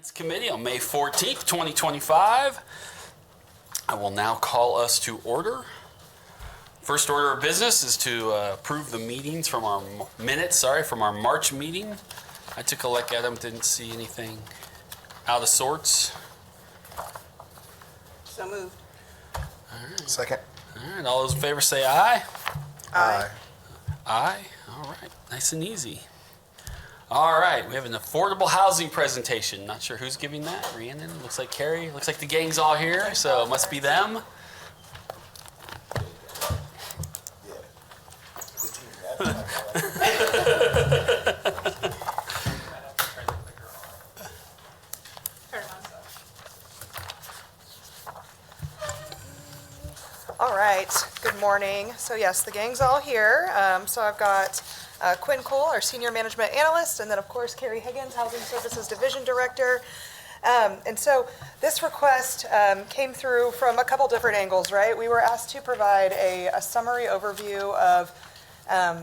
Finance Committee on May 14th, 2025. I will now call us to order. First order of business is to approve the meetings from our minutes, from our March meeting. I took a look at them, didn't see anything out of sorts. So moved. All right. Second. All right, all those in favor say aye. Aye. Aye. All right, nice and easy. All right, we have an affordable housing presentation. Not sure who's giving that. Rhiannon, looks like Carrie. Looks like the gang's all here, so it must be them. All right, good morning. So yes, the gang's all here. So I've got Quinn Cole, our Senior Management Analyst, and then of course Carrie Higgins, Housing Services Division Director. And so this request came through from a couple different angles, right? We were asked to provide a summary overview of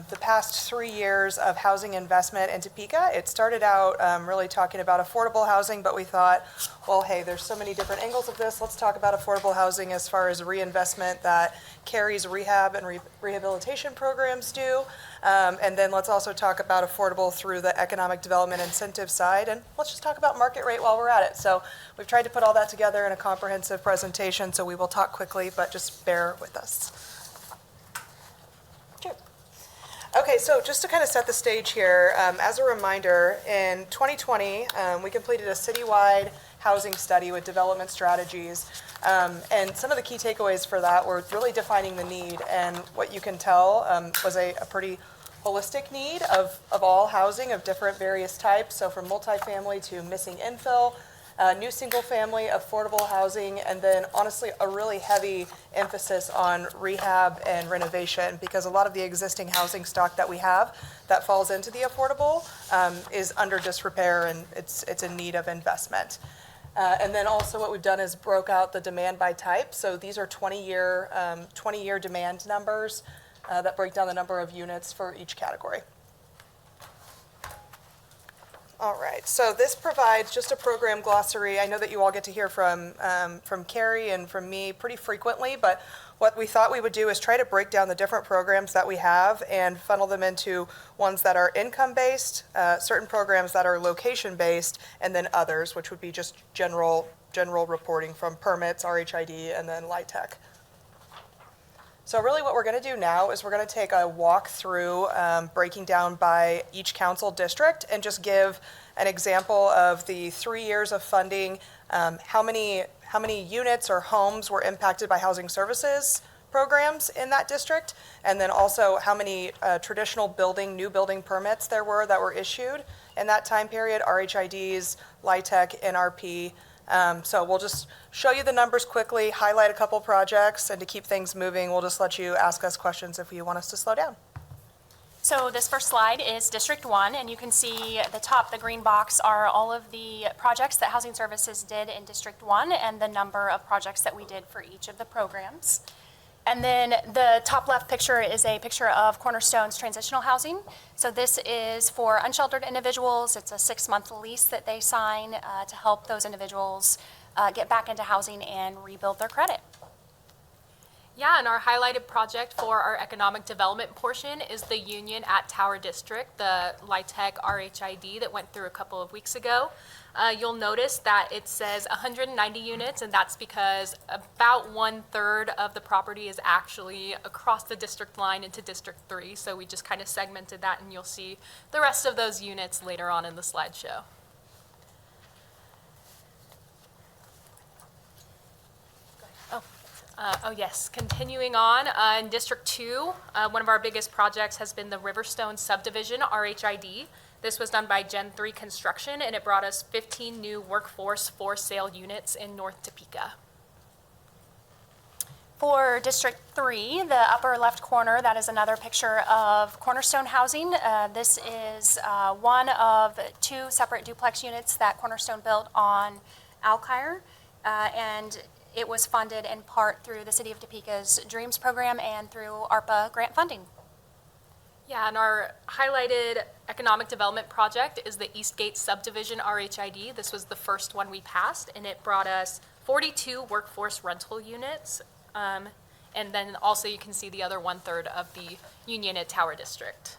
the past 3 years of housing investment in Topeka. It started out really talking about affordable housing, but we thought, well, hey, there's so many different angles of this. Let's talk about affordable housing as far as reinvestment that Carrie's rehab and rehabilitation programs do. And then let's also talk about affordable through the economic development incentive side. And let's just talk about market rate while we're at it. So we've tried to put all that together in a comprehensive presentation, so we will talk quickly, but just bear with us. Sure. Okay, so just to kind of set the stage here, as a reminder, in 2020, we completed a citywide housing study with development strategies. And some of the key takeaways for that were really defining the need. And what you can tell was a pretty holistic need of all housing of different various types. So from multifamily to missing infill, new single family, affordable housing, and then honestly a really heavy emphasis on rehab and renovation, because a lot of the existing housing stock that we have that falls into the affordable is under disrepair, and it's in need of investment. And then also what we've done is broke out the demand by type. So these are 20-year demand numbers that break down the number of units for each category. All right, so this provides just a program glossary. I know that you all get to hear from Carrie and from me pretty frequently, but what we thought we would do is try to break down the different programs that we have and funnel them into ones that are income-based, certain programs that are location-based, and then others, which would be just general reporting from permits, RHID, and then LIHTC. So really what we're going to do now is we're going to take a walk through breaking down by each council district and just give an example of the 3 years of funding, how many units or homes were impacted by housing services programs in that district, and then also how many traditional new building permits there were that were issued in that time period, RHIDs, LIHTC, NRP. So we'll just show you the numbers quickly, highlight a couple projects, and to keep things moving, we'll just let you ask us questions if you want us to slow down. So this first slide is District 1, and you can see at the top, the green box, are all of the projects that Housing Services did in District 1 and the number of projects that we did for each of the programs. And then the top left picture is a picture of Cornerstone's transitional housing. So this is for unsheltered individuals. It's a 6-month lease that they sign to help those individuals get back into housing and rebuild their credit. Yeah, and our highlighted project for our economic development portion is the Union at Tower District, the LIHTC RHID that went through a couple of weeks ago. You'll notice that it says 190 units, and that's because about 1/3 of the property is actually across the district line into District 3. So we just kind of segmented that, and you'll see the rest of those units later on in the slideshow. Oh yes, continuing on, in District 2, one of our biggest projects has been the Riverstone Subdivision, RHID. This was done by Gen 3 Construction, and it brought us 15 new workforce for sale units in North Topeka. For District 3, the upper left corner, that is another picture of Cornerstone Housing. This is one of 2 separate duplex units that Cornerstone built on Alkire, and it was funded in part through the City of Topeka's DREAMS program and through ARPA grant funding. Yeah, and our highlighted economic development project is the Eastgate Subdivision RHID. This was the first one we passed, and it brought us 42 workforce rental units. And then also you can see the other 1/3 of the Union at Tower District.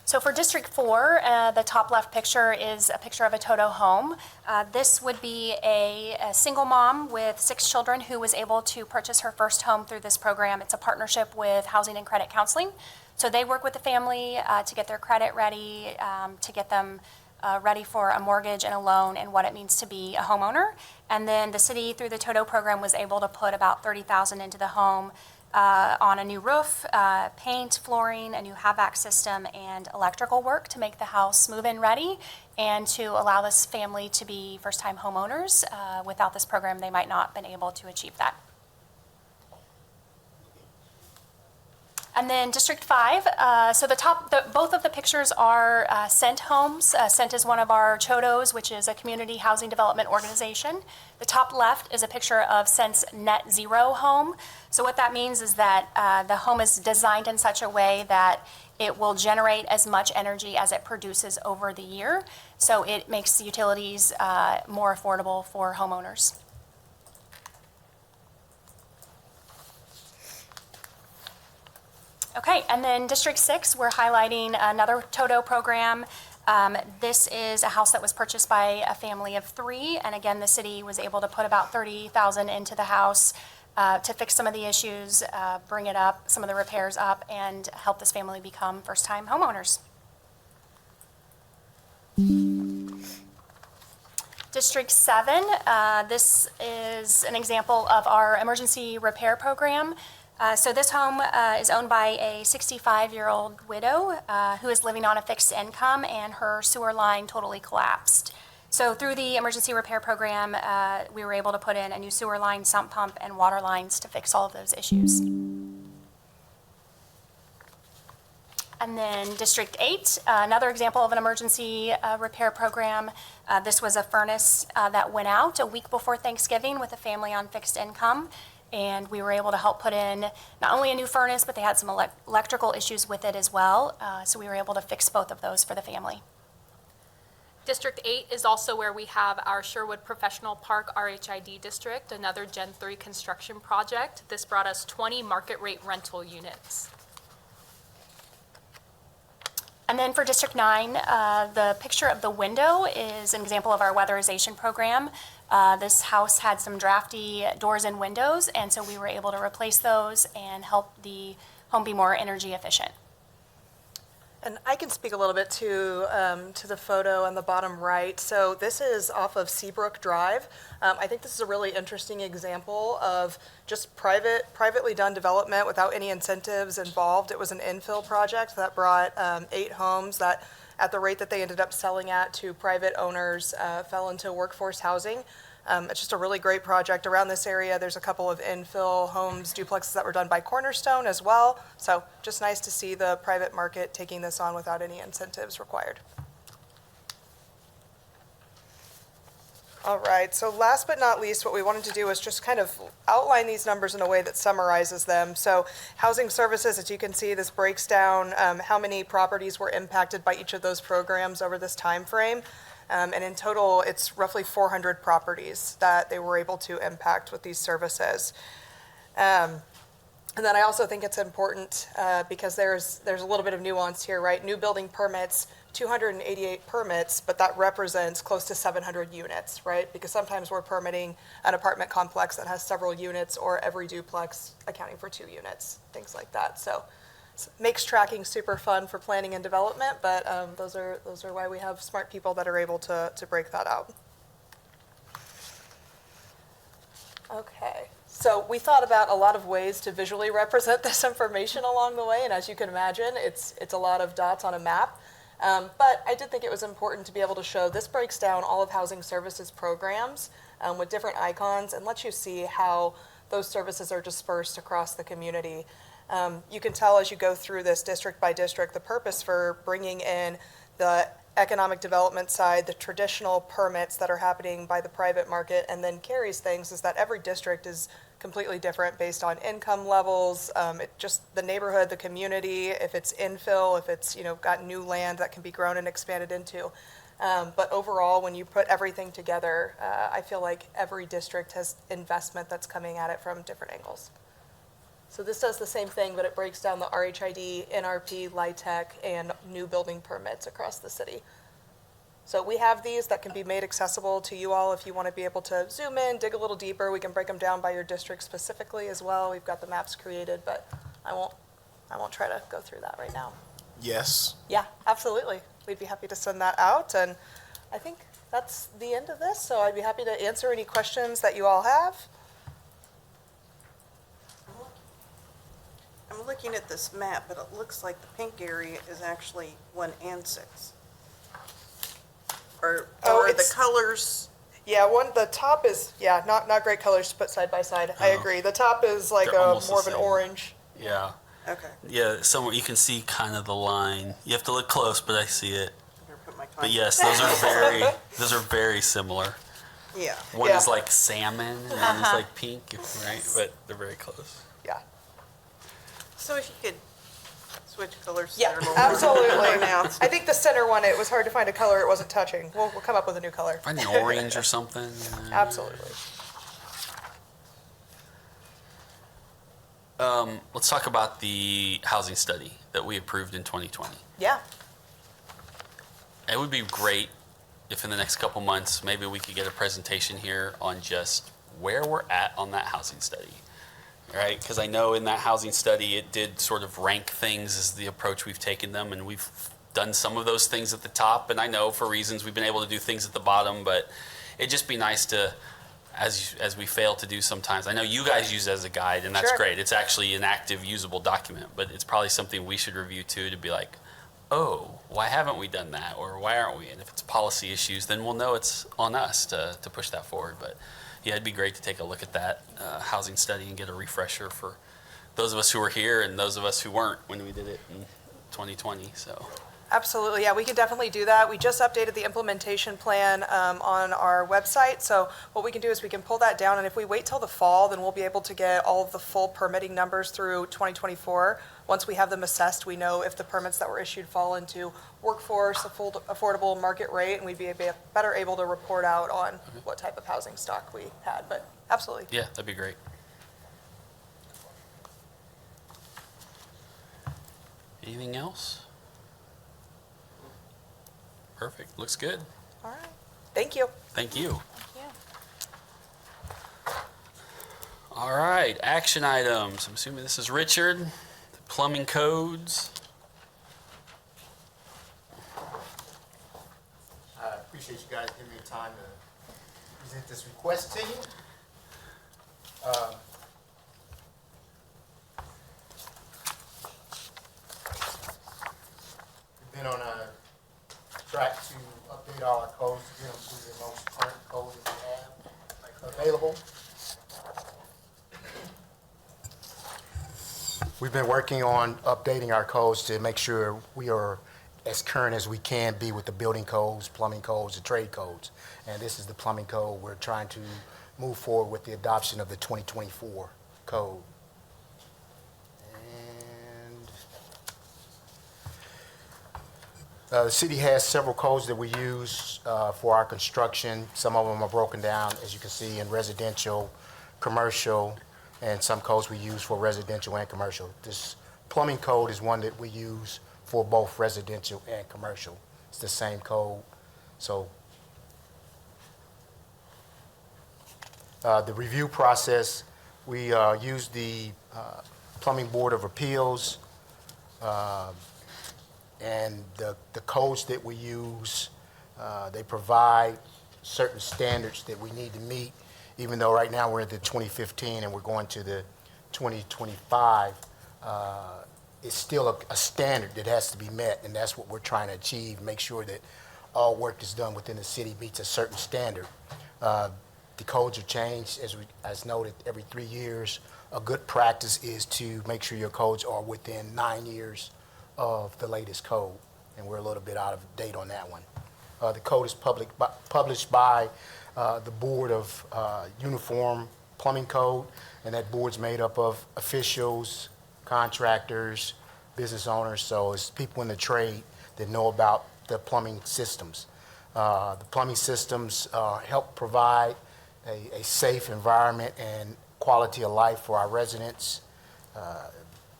So for District 4, the top left picture is a picture of a Toto home. This would be a single mom with 6 children who was able to purchase her first home through this program. It's a partnership with Housing and Credit Counseling. So they work with the family to get their credit ready, to get them ready for a mortgage and a loan and what it means to be a homeowner. And then the city, through the Toto program, was able to put about $30,000 into the home on a new roof, paint, flooring, a new HVAC system, and electrical work to make the house move-in ready and to allow this family to be first-time homeowners. Without this program, they might not have been able to achieve that. And then District 5, so both of the pictures are Scent homes. Scent is one of our CHODOs, which is a community housing development organization. The top left is a picture of Scent's net zero home. So what that means is that the home is designed in such a way that it will generate as much energy as it produces over the year. So it makes the utilities more affordable for homeowners. Okay, and then District 6, we're highlighting another Toto program. This is a house that was purchased by a family of 3, and again, the city was able to put about $30,000 into the house to fix some of the issues, bring it up, some of the repairs up, and help this family become first-time homeowners. District 7, this is an example of our emergency repair program. So this home is owned by a 65-year-old widow who is living on a fixed income, and her sewer line totally collapsed. So through the emergency repair program, we were able to put in a new sewer line, sump pump, and water lines to fix all of those issues. And then District 8, another example of an emergency repair program. This was a furnace that went out a week before Thanksgiving with a family on fixed income. And we were able to help put in not only a new furnace, but they had some electrical issues with it as well. So we were able to fix both of those for the family. District 8 is also where we have our Sherwood Professional Park RHID district, another Gen 3 construction project. This brought us 20 market rate rental units. And then for District 9, the picture of the window is an example of our weatherization program. This house had some drafty doors and windows, and so we were able to replace those and help the home be more energy efficient. And I can speak a little bit to the photo on the bottom right. So this is off of Seabrook Drive. I think this is a really interesting example of just privately done development without any incentives involved. It was an infill project that brought 8 homes that, at the rate that they ended up selling at to private owners, fell into workforce housing. It's just a really great project. Around this area, there's a couple of infill homes, duplexes that were done by Cornerstone as well. So just nice to see the private market taking this on without any incentives required. All right, so last but not least, what we wanted to do was just kind of outline these numbers in a way that summarizes them. So housing services, as you can see, this breaks down how many properties were impacted by each of those programs over this time frame. And in total, it's roughly 400 properties that they were able to impact with these services. And then I also think it's important because there's a little bit of nuance here, right? New building permits, 288 permits, but that represents close to 700 units, right? Because sometimes we're permitting an apartment complex that has several units, or every duplex accounting for 2 units, things like that. So makes tracking super fun for planning and development, but those are why we have smart people that are able to break that out. Okay, so we thought about a lot of ways to visually represent this information along the way, and as you can imagine, it's a lot of dots on a map. But I did think it was important to be able to show this breaks down all of housing services programs with different icons and lets you see how those services are dispersed across the community. You can tell as you go through this district by district the purpose for bringing in the economic development side, the traditional permits that are happening by the private market, and then Carrie's things is that every district is completely different based on income levels, just the neighborhood, the community, if it's infill, if it's, got new land that can be grown and expanded into. But overall, when you put everything together, I feel like every district has investment that's coming at it from different angles. So this does the same thing, but it breaks down the RHID, NRP, LIHTC, and new building permits across the city. So we have these that can be made accessible to you all if you want to be able to zoom in, dig a little deeper. We can break them down by your district specifically as well. We've got the maps created, but I won't try to go through that right now. Yes. Yeah, absolutely. We'd be happy to send that out, and I think that's the end of this. So I'd be happy to answer any questions that you all have. I'm looking at this map, but it looks like the pink area is actually 1 and 6. Or Oh, the it's- colors, Yeah, the top is, not great colors to put side by side. I Oh. agree. The top is like They're almost the more of an same. orange. Yeah. okay. Yeah, somewhere you can see kind of the line. You have to look close, but I see it. Better put my But yes, those are very similar. Yeah. One Yeah. is like salmon and one is like pink, right? But they're very close. Yeah. So if you could switch colors. Yeah, they're a little more absolutely. pronounced. I think the center one, it was hard to find a color it wasn't touching. We'll come up with a new color. Find an orange or something. Absolutely. Let's talk about the housing study that we approved in 2020. Yeah. It would be great if in the next couple months, maybe we could get a presentation here on just where we're at on that housing study, right? Because I know in that housing study, it did sort of rank things as the approach we've taken them, and we've done some of those things at the top, and I know for reasons we've been able to do things at the bottom, but it'd just be nice to, as we fail to do sometimes, I know you guys use it as a guide, and that's Sure. great. It's actually an active, usable document, but it's probably something we should review too, to be like, oh, why haven't we done that? Or why aren't we? And if it's policy issues, then we'll know it's on us to push that forward. But yeah, it'd be great to take a look at that housing study and get a refresher for those of us who were here and those of us who weren't when we did it in 2020. So Absolutely, yeah, we can definitely do that. We just updated the implementation plan on our website, so what we can do is we can pull that down, and if we wait till the fall, then we'll be able to get all of the full permitting numbers through 2024. Once we have them assessed, we know if the permits that were issued fall into workforce, affordable market rate, and we'd be better able to report out on what type of housing stock we had, but absolutely. yeah, that'd be great. Anything else? Perfect. Looks good. All right, thank you. Thank you. Thank you. All right, action items. I'm assuming this is Richard. Plumbing codes. I appreciate you guys giving me time to present this request to you. We've been on a track to update all our codes to get them to the most current code that we have available. We've been working on updating our codes to make sure we are as current as we can be with the building codes, plumbing codes, and trade codes. And this is the plumbing code. We're trying to move forward with the adoption of the 2024 code. And the city has several codes that we use for our construction. Some of them are broken down, as you can see, in residential, commercial, and some codes we use for residential and commercial. This plumbing code is one that we use for both residential and commercial. It's the same code. So the review process, we use the Plumbing Board of Appeals, and the codes that we use, they provide certain standards that we need to meet. Even though right now we're at the 2015 and we're going to the 2025, it's still a standard that has to be met, and that's what we're trying to achieve, make sure that all work that's done within the city meets a certain standard. The codes are changed, as noted, every 3 years. A good practice is to make sure your codes are within 9 years of the latest code, and we're a little bit out of date on that one. The code is published by the Board of Uniform Plumbing Code, and that board's made up of officials, contractors, business owners, so it's people in the trade that know about the plumbing systems. The plumbing systems help provide a safe environment and quality of life for our residents.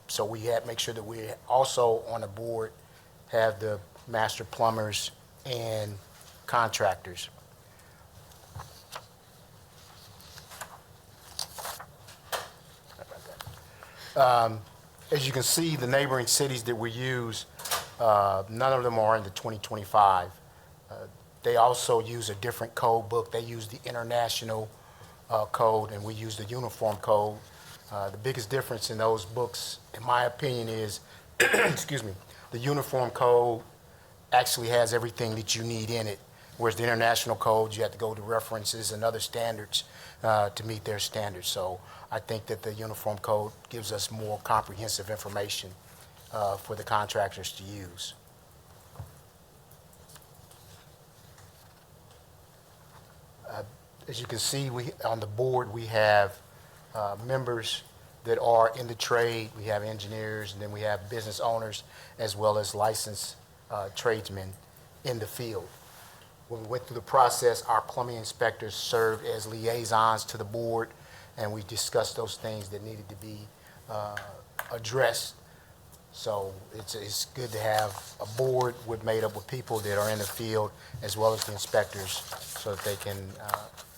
So we make sure that we also on the board have the master plumbers and contractors. As you can see, the neighboring cities that we use, none of them are in the 2025. They also use a different code book. They use the international code, and we use the uniform code. The biggest difference in those books, in my opinion, is, excuse me, the uniform code actually has everything that you need in it, whereas the international code, you have to go to references and other standards to meet their standards. So I think that the uniform code gives us more comprehensive information for the contractors to use. As you can see, on the board, we have members that are in the trade. We have engineers, and then we have business owners, as well as licensed tradesmen in the field. When we went through the process, our plumbing inspectors served as liaisons to the board, and we discussed those things that needed to be addressed. So it's good to have a board made up with people that are in the field, as well as the inspectors, so that they can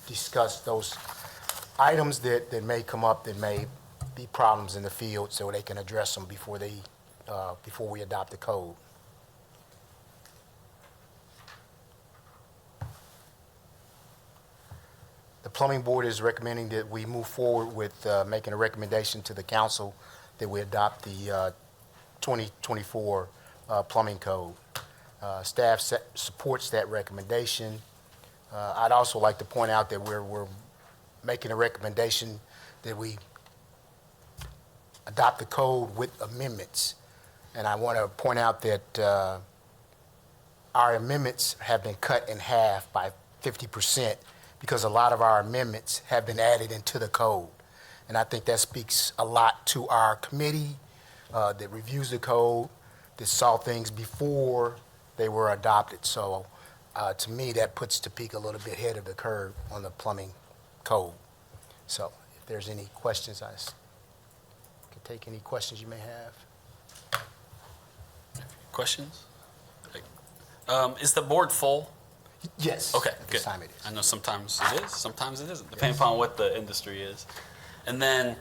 discuss those items that may come up that may be problems in the field, so they can address them before we adopt the code. The plumbing board is recommending that we move forward with making a recommendation to the council that we adopt the 2024 plumbing code. Staff supports that recommendation. I'd also like to point out that we're making a recommendation that we adopt the code with amendments. And I want to point out that our amendments have been cut in half by 50%, because a lot of our amendments have been added into the code. And I think that speaks a lot to our committee that reviews the code, that saw things before they were adopted. So to me, that puts Topeka a little bit ahead of the curve on the plumbing code. So if there's any questions, I can take any questions you may have. Questions? Is the board full? Yes. Okay, at good. this time it is. I know sometimes it is, sometimes it isn't, depending upon what the industry is. And then,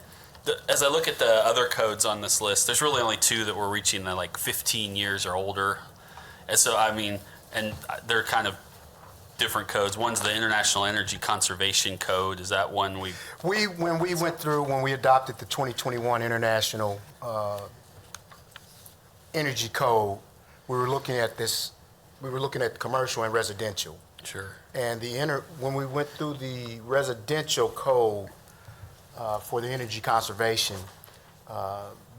as I look at the other codes on this list, there's really only two that we're reaching the like 15 years or older. And so, I mean, and they're kind of different codes. One's the International Energy Conservation Code. Is that one When we adopted the 2021 International Energy Code, we were looking at commercial and residential. Sure. And when we went through the residential code for the energy conservation,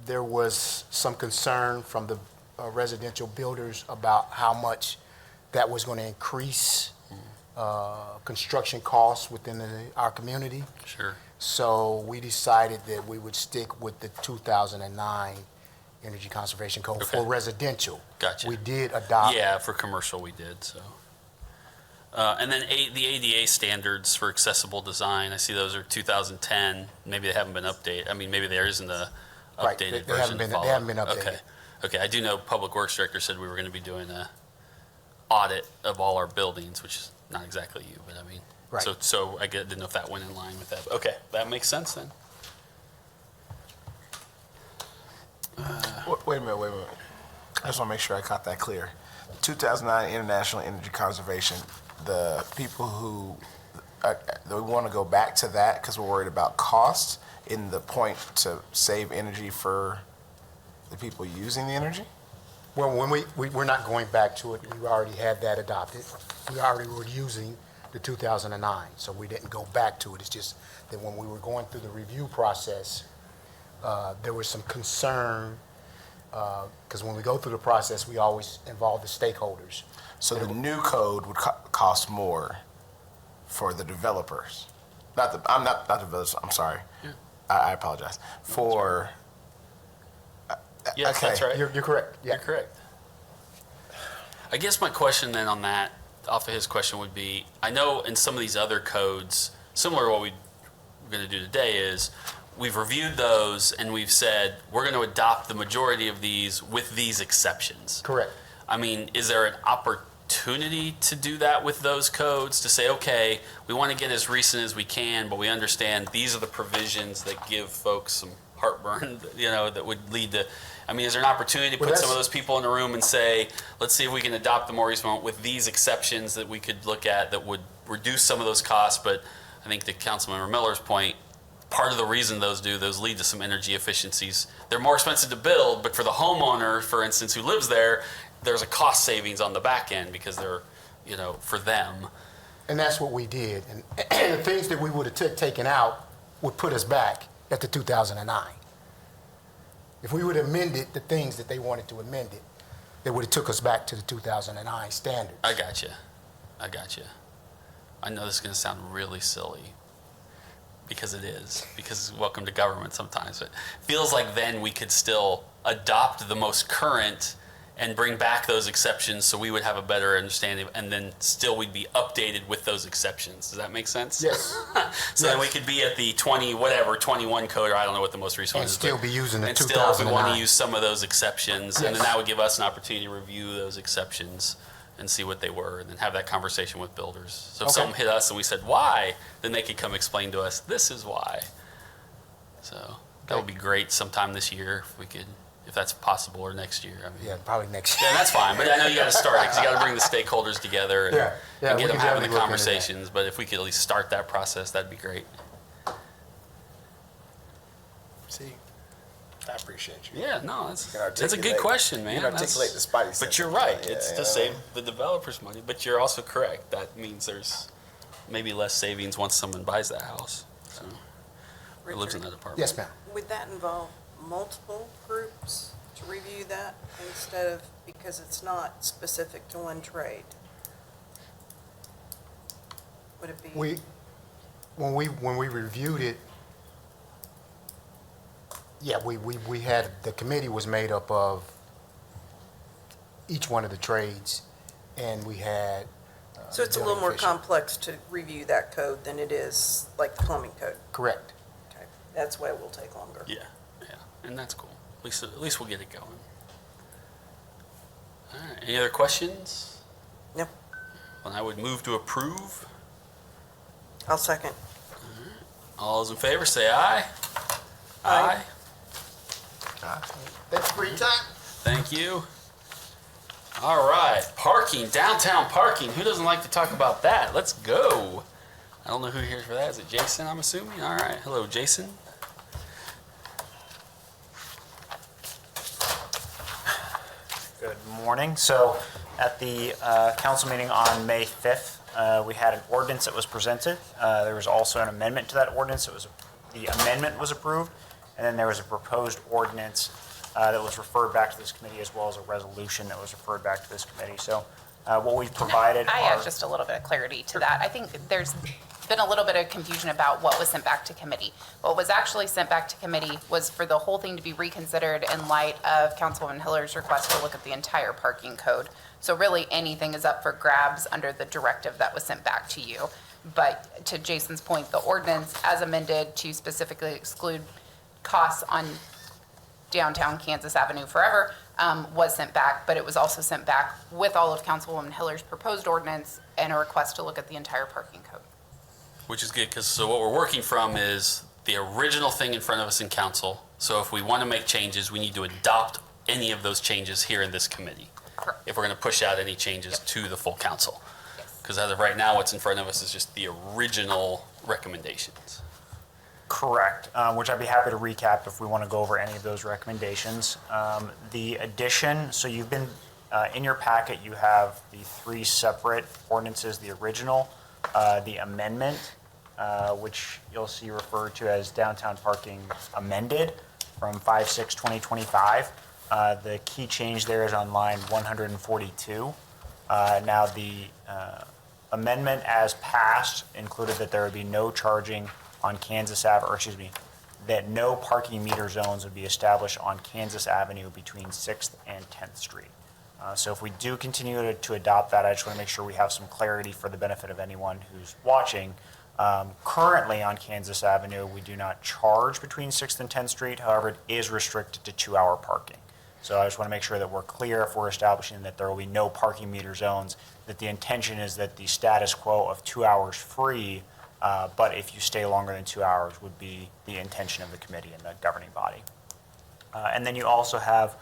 there was some concern from the residential builders about how much that was going to increase construction costs within our community. Sure. So we decided that we would stick with the 2009 Energy Conservation Code for residential. Gotcha. We did adopt. Yeah, for commercial we did, so. And then the ADA standards for accessible design, I see those are 2010. Maybe they haven't been updated. I mean, maybe there isn't a Right, updated they version. haven't been updated. Okay. Okay, I do know Public Works Director said we were going to be doing a audit of all our buildings, which is not exactly you, but I mean. Right. So I didn't know if that went in line with that. Okay, that makes sense then. Wait a minute. I just want to make sure I got that clear. 2009 International Energy Conservation, the people who we want to go back to that because we're worried about costs in the point to save energy for the people using the energy? Well, when we're not going back to it, we already had that adopted. We already were using the 2009, so we didn't go back to it. It's just that when we were going through the review process, there was some concern because when we go through the process, we always involve the stakeholders. So the new code would cost more for the developers. I'm not developers, I'm sorry. I apologize. For, Yes, okay. that's right. You're correct. Yeah. You're correct. I guess my question then on that, off of his question, would be, I know in some of these other codes, similar to what we're going to do today, is we've reviewed those and we've said, we're going to adopt the majority of these with these exceptions. Correct. I mean, is there an opportunity to do that with those codes, to say, okay, we want to get as recent as we can, but we understand these are the provisions that give folks some heartburn, that would lead to, I mean, is there an opportunity to Well, put some of that's- those people in the room and say, let's see if we can adopt the Maurice Montt with these exceptions that we could look at that would reduce some of those costs? But I think to Councilmember Miller's point, part of the reason those lead to some energy efficiencies. They're more expensive to build, but for the homeowner, for instance, who lives there, there's a cost savings on the back end because they're, for them. And that's what we did. And the things that we would have taken out would put us back at the 2009. If we would have amended the things that they wanted to amend it, they would have took us back to the 2009 standards. I got you. I know this is going to sound really silly because it is, because welcome to government sometimes, but it feels like then we could still adopt the most current and bring back those exceptions so we would have a better understanding, and then still we'd be updated with those exceptions. Does that make sense? Yes. So then we could be at the 21 code, or I don't know what the most recent one And is. still but- be using the and still, if we want 2009. to use some of those exceptions, and then Yes. that would give us an opportunity to review those exceptions and see what they were, and then have that conversation with builders. So if Okay. something hit us and we said, why? Then they could come explain to us, this is why. So that would be great sometime this year if we could, if that's possible, or next year. I mean, Yeah, probably next yeah, year. that's fine, but I know you got to start it because you got to bring the stakeholders together and, Yeah, and we get them can having definitely the look into that. conversations. But if we could at least start that process, that'd be great. See, I appreciate you. Yeah, no, can that's a good articulate- question, man. you can articulate That's- the spidey But sense you're of right. it, It's yeah, to you save know. the developers money. But you're also correct. That means there's maybe less savings once someone buys that house. So, or lives in that apartment. Yes, ma'am. Would that involve multiple groups to review that instead of, because it's not specific to one trade? Would it be? When we reviewed it, yeah, we had, the committee was made up of each one of the trades, and we had. So it's a little building more official. complex to review that code than it is like the plumbing code? Correct. Okay, that's why it will take longer. Yeah, and that's cool. At least we'll get it going. All right. Any other questions? No, Well, I would move to approve. I'll second. All those in favor, say aye. Aye. That's free time. Thank you. All right, parking, downtown parking. Who doesn't like to talk about that? Let's go. I don't know who here's for that. Is it Jason, I'm assuming? All right. Hello, Jason. Good morning. So at the council meeting on May 5th, we had an ordinance that was presented. There was also an amendment to that ordinance. The amendment was approved, and then there was a proposed ordinance that was referred back to this committee, as well as a resolution that was referred back to this committee. So what we've provided I are... add just a little bit of clarity to that. I think there's been a little bit of confusion about what was sent back to committee. What was actually sent back to committee was for the whole thing to be reconsidered in light of Councilwoman Hiller's request to look at the entire parking code. So really, anything is up for grabs under the directive that was sent back to you. But to Jason's point, the ordinance as amended to specifically exclude costs on downtown Kansas Avenue forever was sent back, but it was also sent back with all of Councilwoman Hiller's proposed ordinance and a request to look at the entire parking code. Which is good, because so what we're working from is the original thing in front of us in council. So if we want to make changes, we need to adopt any of those changes here in this committee. Correct. If we're going to push out any changes to the full council. Yes. Because as of right now, what's in front of us is just the original recommendations. Correct, which I'd be happy to recap if we want to go over any of those recommendations. The addition, so you've been, in your packet, you have the three separate ordinances, the original, the amendment, which you'll see referred to as downtown parking amended from 5/6/2025. The key change there is on line 142. Now, the amendment as passed included that there would be no charging on Kansas Ave, or excuse me, that no parking meter zones would be established on Kansas Avenue between 6th and 10th Street. So if we do continue to adopt that, I just want to make sure we have some clarity for the benefit of anyone who's watching. Currently on Kansas Avenue, we do not charge between 6th and 10th Street. However, it is restricted to 2-hour parking. So I just want to make sure that we're clear if we're establishing that there will be no parking meter zones, that the intention is that the status quo of 2 hours free, but if you stay longer than 2 hours would be the intention of the committee and the governing body. And then you also have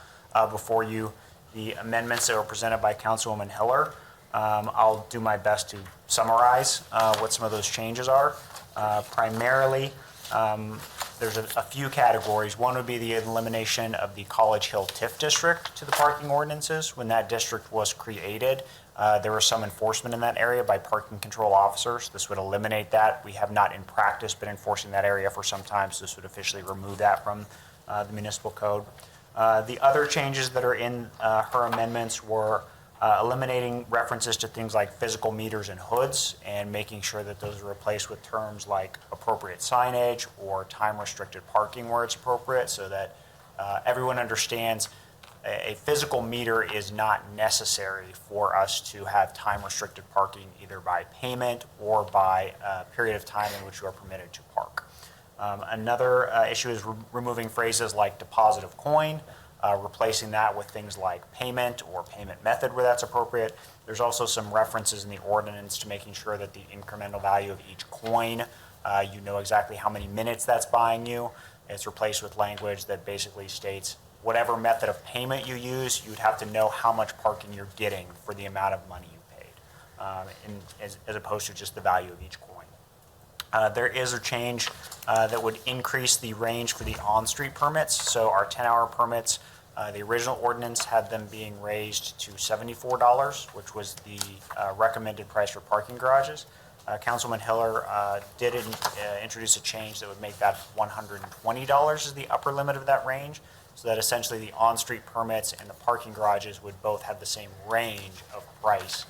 before you the amendments that were presented by Councilwoman Hiller. I'll do my best to summarize what some of those changes are. Primarily, there's a few categories. One would be the elimination of the College Hill TIF district to the parking ordinances. When that district was created, there was some enforcement in that area by parking control officers. This would eliminate that. We have not in practice been enforcing that area for some time, so this would officially remove that from the municipal code. The other changes that are in her amendments were eliminating references to things like physical meters and hoods and making sure that those are replaced with terms like appropriate signage or time-restricted parking where it's appropriate, so that everyone understands a physical meter is not necessary for us to have time-restricted parking either by payment or by a period of time in which you are permitted to park. Another issue is removing phrases like deposit of coin, replacing that with things like payment or payment method where that's appropriate. There's also some references in the ordinance to making sure that the incremental value of each coin, you know exactly how many minutes that's buying you. It's replaced with language that basically states whatever method of payment you use, you'd have to know how much parking you're getting for the amount of money you paid, as opposed to just the value of each coin. There is a change that would increase the range for the on-street permits. So our 10-hour permits, the original ordinance had them being raised to $74, which was the recommended price for parking garages. Councilman Hiller did introduce a change that would make that $120 as the upper limit of that range, so that essentially the on-street permits and the parking garages would both have the same range of price.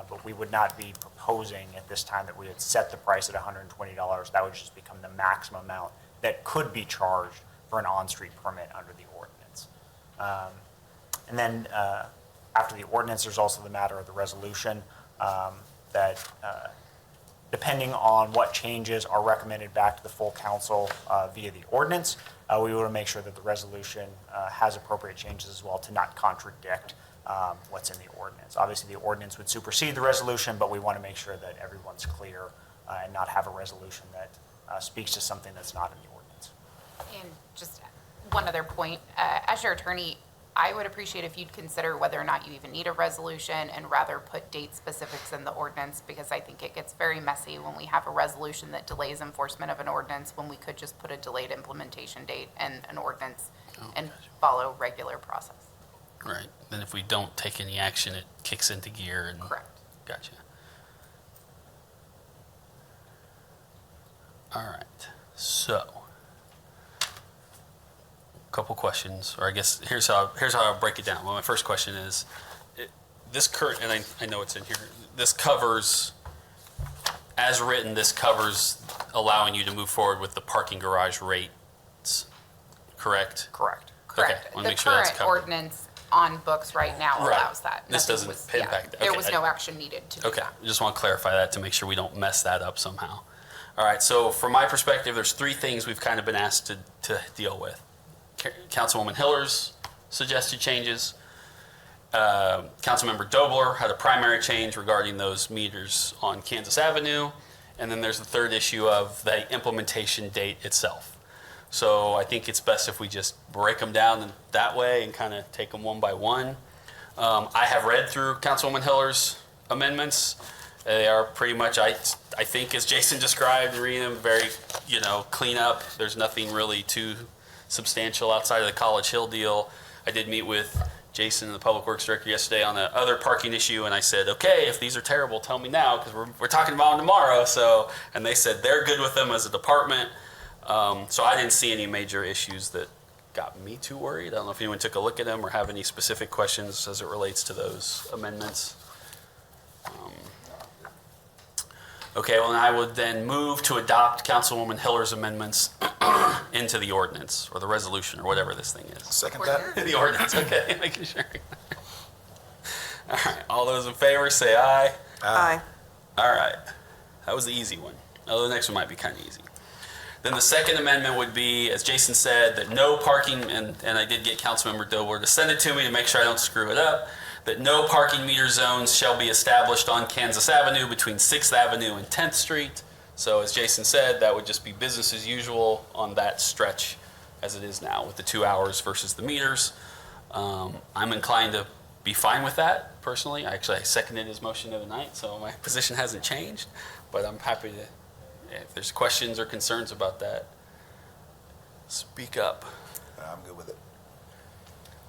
But we would not be proposing at this time that we would set the price at $120. That would just become the maximum amount that could be charged for an on-street permit under the ordinance. And then after the ordinance, there's also the matter of the resolution that depending on what changes are recommended back to the full council via the ordinance, we want to make sure that the resolution has appropriate changes as well to not contradict what's in the ordinance. Obviously, the ordinance would supersede the resolution, but we want to make sure that everyone's clear and not have a resolution that speaks to something that's not in the ordinance. And just one other point, as your attorney, I would appreciate if you'd consider whether or not you even need a resolution and rather put date specifics in the ordinance, because I think it gets very messy when we have a resolution that delays enforcement of an ordinance when we could just put a delayed implementation date and an ordinance and follow regular process. Right. Then if we don't take any action, it kicks into gear. And Correct. Gotcha. All right. So, a couple questions, or I guess here's how I'll break it down. Well, my first question is, this current, and I know it's in here, this covers, as written, this covers allowing you to move forward with the parking garage rates, correct? Correct. Correct. Okay, wanna The make sure that's current covered. ordinance on books right now Right. allows that. This Nothing doesn't impact that. There Okay, was no action needed to do Okay, that. I just want to clarify that to make sure we don't mess that up somehow. All right, so from my perspective, there's three things we've kind of been asked to deal with. Councilwoman Hiller's suggested changes. Councilmember Dobler had a primary change regarding those meters on Kansas Avenue. And then there's the third issue of the implementation date itself. So I think it's best if we just break them down that way and kind of take them one by one. I have read through Councilwoman Hiller's amendments. They are pretty much, I think, as Jason described, reading them very, clean up. There's nothing really too substantial outside of the College Hill deal. I did meet with Jason, the Public Works Director, yesterday on the other parking issue, and I said, okay, if these are terrible, tell me now, because we're talking about them tomorrow. So, and they said they're good with them as a department. So I didn't see any major issues that got me too worried. I don't know if anyone took a look at them or have any specific questions as it relates to those amendments. Okay, well, I would then move to adopt Councilwoman Hiller's amendments into the ordinance, or the resolution, or whatever this thing is. Second that? The ordinance, okay, making sure. All right, all those in favor say aye. Aye. All right, that was the easy one. Although the next one might be kind of easy. Then the second amendment would be, as Jason said, that no parking, and I did get Councilmember Dobler to send it to me to make sure I don't screw it up, that no parking meter zones shall be established on Kansas Avenue between 6th Avenue and 10th Street. So as Jason said, that would just be business as usual on that stretch as it is now with the 2 hours versus the meters. I'm inclined to be fine with that personally. I seconded his motion the other night, so my position hasn't changed, but I'm happy to, if there's questions or concerns about that, speak up. I'm good with it.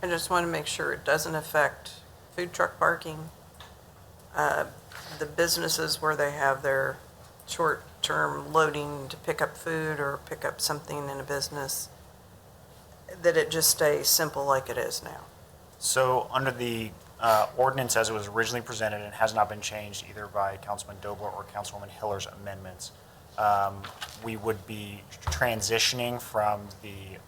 I just want to make sure it doesn't affect food truck parking, the businesses where they have their short-term loading to pick up food or pick up something in a business, that it just stays simple like it is now. So under the ordinance as it was originally presented and has not been changed either by Councilman Dobler or Councilwoman Hiller's amendments, we would be transitioning from the,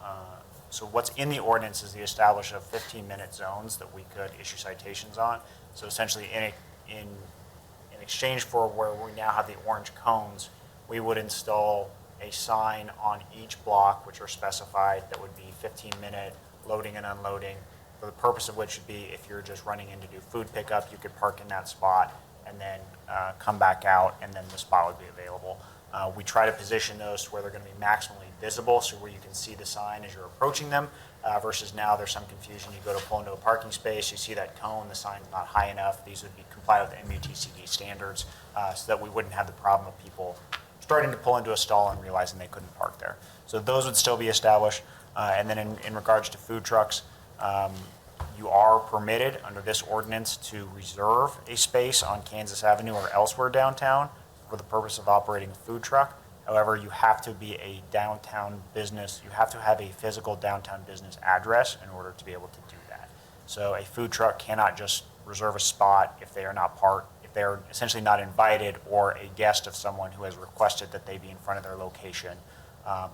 so what's in the ordinance is the establishment of 15-minute zones that we could issue citations on. So essentially in exchange for where we now have the orange cones, we would install a sign on each block which are specified that would be 15-minute loading and unloading, for the purpose of which would be if you're just running in to do food pickup, you could park in that spot and then come back out and then the spot would be available. We try to position those to where they're going to be maximally visible, so where you can see the sign as you're approaching them, versus now there's some confusion. You go to pull into a parking space, you see that cone, the sign's not high enough. These would be comply with the MUTCD standards, so that we wouldn't have the problem of people starting to pull into a stall and realizing they couldn't park there. So those would still be established. And then in regards to food trucks, you are permitted under this ordinance to reserve a space on Kansas Avenue or elsewhere downtown for the purpose of operating a food truck. However, you have to be a downtown business. You have to have a physical downtown business address in order to be able to do that. So a food truck cannot just reserve a spot if they are not if they are essentially not invited or a guest of someone who has requested that they be in front of their location.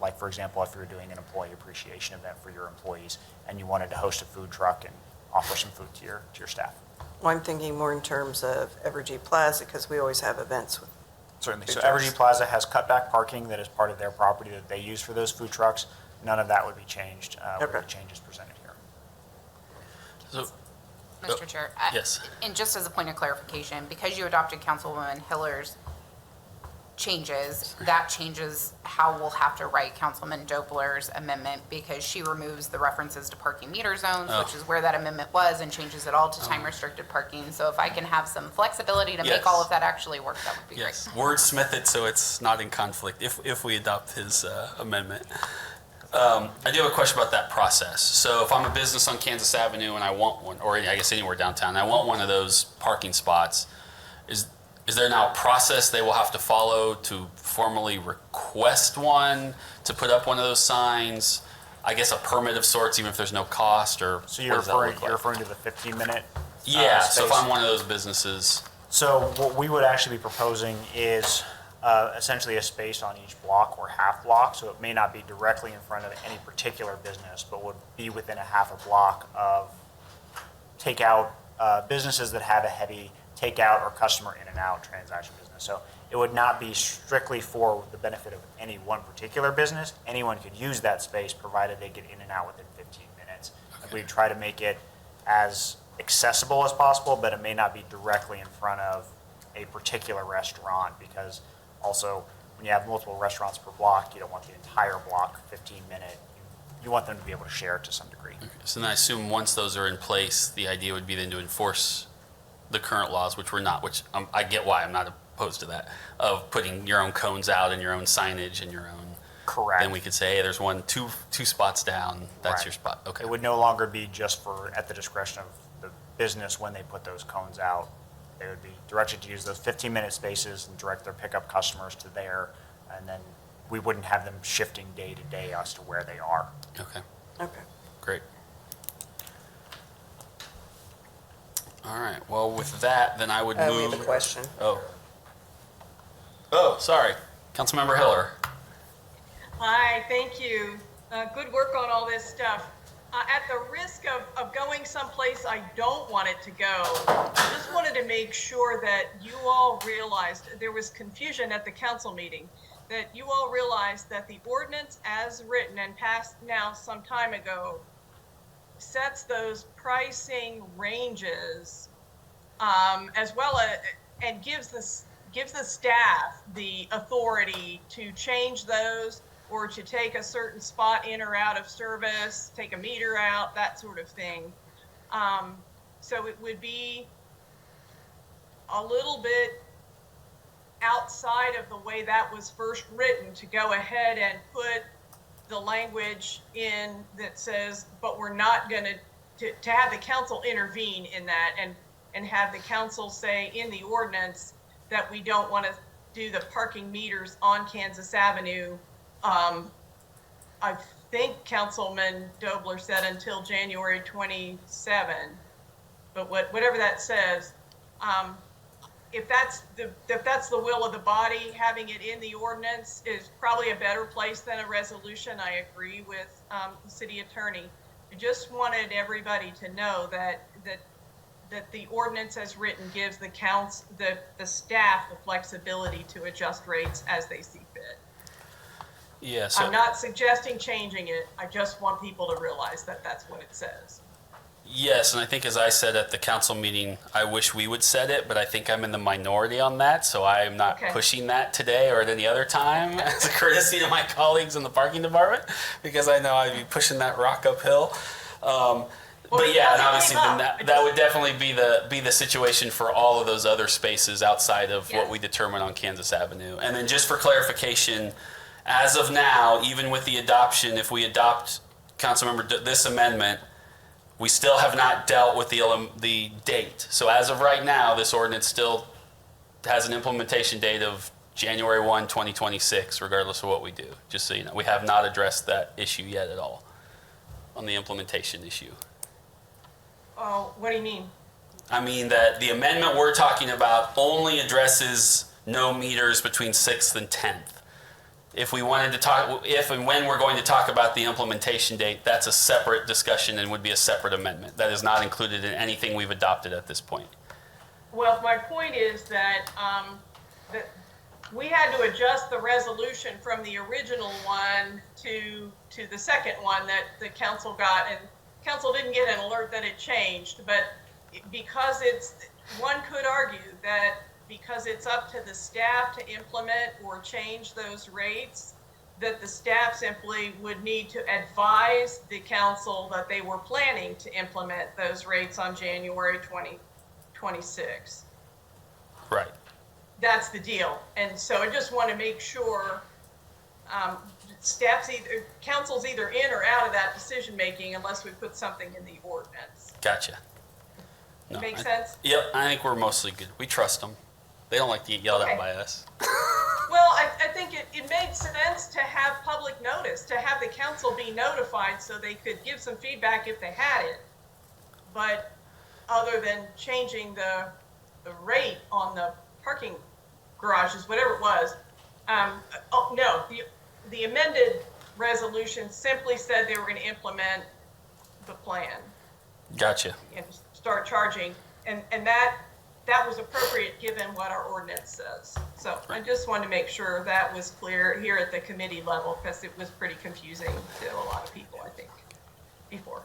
Like for example, if you're doing an employee appreciation event for your employees and you wanted to host a food truck and offer some food to your staff. Well, I'm thinking more in terms of Evergy Plaza, because we always have events with. Certainly. Food So trucks. Evergy Plaza has cutback parking that is part of their property that they use for those food trucks. None of that would be changed with the Okay. changes presented here. So, Mr. Chair. yes. And just as a point of clarification, because you adopted Councilwoman Hiller's changes, that changes how we'll have to write Councilman Dobler's amendment, because she removes the references to parking meter zones, which is where that amendment was, and changes it all to time-restricted parking. So if I can have some flexibility to Yes. make all of that actually work, that would be great. Yes, wordsmith it so it's not in conflict if we adopt his amendment. I do have a question about that process. So if I'm a business on Kansas Avenue and I want one, or I guess anywhere downtown, I want one of those parking spots, is there now a process they will have to follow to formally request one, to put up one of those signs? I guess a permit of sorts, even if there's no cost, or So what you're does that look like? you're referring to the 15-minute? Yeah, so if space? I'm one of those businesses, So what we would actually be proposing is essentially a space on each block or half block. So it may not be directly in front of any particular business, but would be within a half a block of takeout businesses that have a heavy takeout or customer in and out transaction business. So it would not be strictly for the benefit of any one particular business. Anyone could use that space provided they get in and out within 15 minutes. We'd try to make it as accessible as possible, but it may not be directly in front of a particular restaurant, because also when you have multiple restaurants per block, you don't want the entire block 15-minute. You want them to be able to share it to some degree. so then I assume once those are in place, the idea would be then to enforce the current laws, which we're not, which I get why I'm not opposed to that, of putting your own cones out and your own signage and your own. Correct. Then we could say, hey, there's two spots down, that's Right. your spot, okay. It would no longer be just at the discretion of the business when they put those cones out. They would be directed to use those 15-minute spaces and direct their pickup customers to there, and then we wouldn't have them shifting day to day as to where they are. Okay. Okay. Great. All right, well, with that, then I would We move. have a question. Oh, sorry. Councilmember Hiller. Hi, thank you. Good work on all this stuff. At the risk of going someplace I don't want it to go, I just wanted to make sure that you all realized there was confusion at the council meeting, that you all realized that the ordinance as written and passed now some time ago sets those pricing ranges as well as, and gives the staff the authority to change those or to take a certain spot in or out of service, take a meter out, that sort of thing. So it would be a little bit outside of the way that was first written to go ahead and put the language in that says, but we're not going to have the council intervene in that and have the council say in the ordinance that we don't want to do the parking meters on Kansas Avenue. I think Councilman Dobler said until January 27, but whatever that says, if that's the will of the body, having it in the ordinance is probably a better place than a resolution. I agree with the city attorney. I just wanted everybody to know that the ordinance as written gives the staff the flexibility to adjust rates as they see fit. Yeah, so. I'm not suggesting changing it. I just want people to realize that that's what it says. Yes, and I think as I said at the council meeting, I wish we would set it, but I think I'm in the minority on that, so I am not Okay. pushing that today or at any other time as a courtesy to my colleagues in the parking department, because I know I'd be pushing that rock uphill. But yeah, and obviously then that would definitely be the situation for all of those other spaces outside of what we determine on Kansas Avenue. And then just for clarification, as of now, even with the adoption, if we adopt this amendment, we still have not dealt with the date. So as of right now, this ordinance still has an implementation date of January 1, 2026, regardless of what we do. Just so you know, we have not addressed that issue yet at all on the implementation issue. Oh, what do you mean? I mean that the amendment we're talking about only addresses no meters between 6th and 10th. If we wanted to talk, if and when we're going to talk about the implementation date, that's a separate discussion and would be a separate amendment. That is not included in anything we've adopted at this point. Well, my point is that that we had to adjust the resolution from the original one to the second one that the council got, and council didn't get an alert that it changed, but because one could argue that because it's up to the staff to implement or change those rates, that the staff simply would need to advise the council that they were planning to implement those rates on January 2026. Right. That's the deal. And so I just want to make sure council's either in or out of that decision making unless we put something in the ordinance. Gotcha. No, Make sense? Yep, I think we're mostly good. We trust them. They don't like to get yelled at by us. Well, I think it made sense to have public notice, to have the council be notified so they could give some feedback if they had it. But other than changing the rate on the parking garages, whatever it was, the amended resolution simply said they were going to implement the plan Gotcha. and start charging, and that was appropriate given what our ordinance says. So I just wanted to make sure that was clear here at the committee level, because it was pretty confusing to a lot of people, I think, before.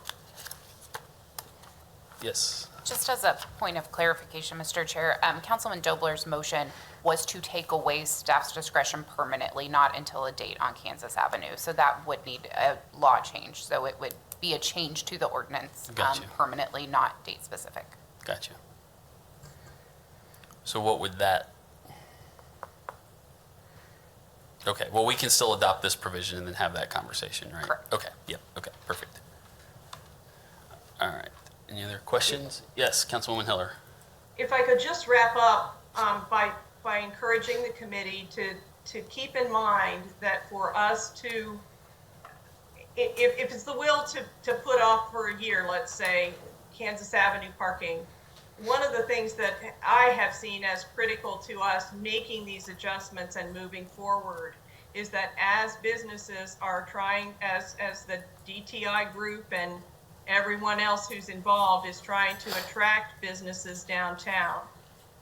Yes. Just as a point of clarification, Mr. Chair, Councilman Dobler's motion was to take away staff's discretion permanently, not until a date on Kansas Avenue. So that would need a law change. So it would be a change to the ordinance Gotcha. Permanently, not date specific. Gotcha. So what would that? Okay, well, we can still adopt this provision and then have that conversation, right? Correct. Okay, yep, okay, perfect. All right, any other questions? Yes, Councilwoman Hiller. If I could just wrap up by encouraging the committee to keep in mind that for us to if it's the will to put off for a year, let's say, Kansas Avenue parking, one of the things that I have seen as critical to us making these adjustments and moving forward is that as businesses are trying, as the DTI group and everyone else who's involved is trying to attract businesses downtown,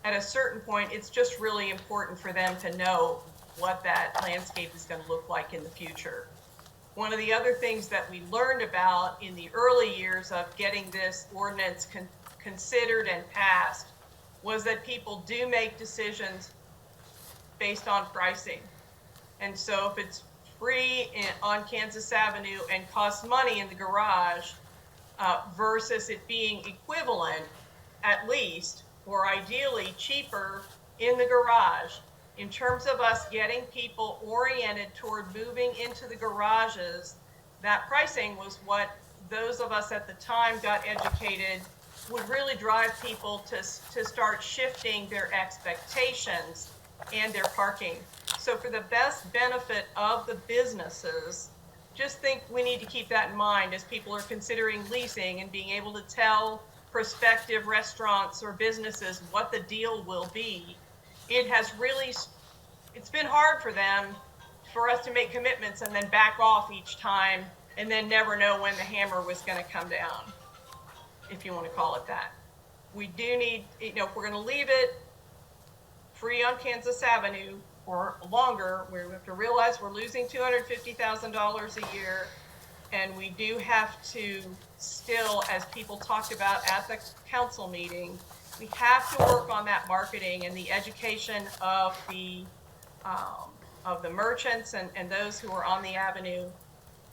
at a certain point, it's just really important for them to know what that landscape is going to look like in the future. One of the other things that we learned about in the early years of getting this ordinance considered and passed was that people do make decisions based on pricing. And so if it's free on Kansas Avenue and costs money in the garage versus it being equivalent, at least, or ideally cheaper in the garage, in terms of us getting people oriented toward moving into the garages, that pricing was what those of us at the time got educated would really drive people to start shifting their expectations and their parking. So for the best benefit of the businesses, just think we need to keep that in mind as people are considering leasing and being able to tell prospective restaurants or businesses what the deal will be. It's been hard for us to make commitments and then back off each time and then never know when the hammer was going to come down, if you want to call it that. We do need, if we're going to leave it free on Kansas Avenue or longer, we have to realize we're losing $250,000 a year. And we do have to still, as people talked about at the council meeting, we have to work on that marketing and the education of the merchants and those who are on the avenue,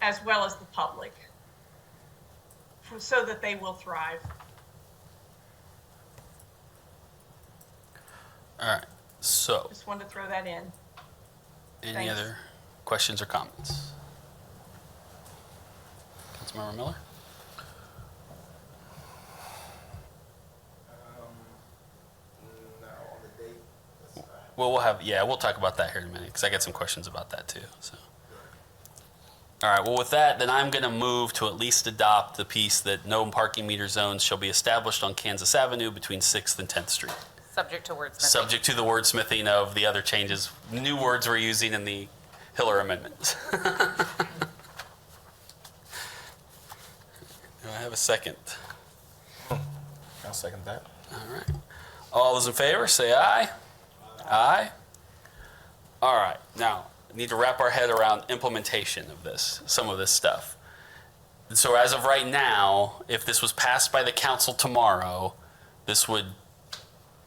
as well as the public, so that they will thrive. All right, so Just wanted to throw that in. any Thanks. other questions or comments? Councilmember Miller? No, on the date. Well, we'll talk about that here in a minute, because I got some questions about that too, so. All right, well, with that, then I'm gonna move to at least adopt the piece that no parking meter zones shall be established on Kansas Avenue between 6th and 10th Street. Subject to wordsmithing. Subject to the wordsmithing of the other changes, new words we're using in the Hiller Amendment. Do I have a second? I'll second that. All right. All those in favor, say aye. Aye. All right. Now, we need to wrap our head around implementation of this, some of this stuff. And so as of right now, if this was passed by the council tomorrow, this would,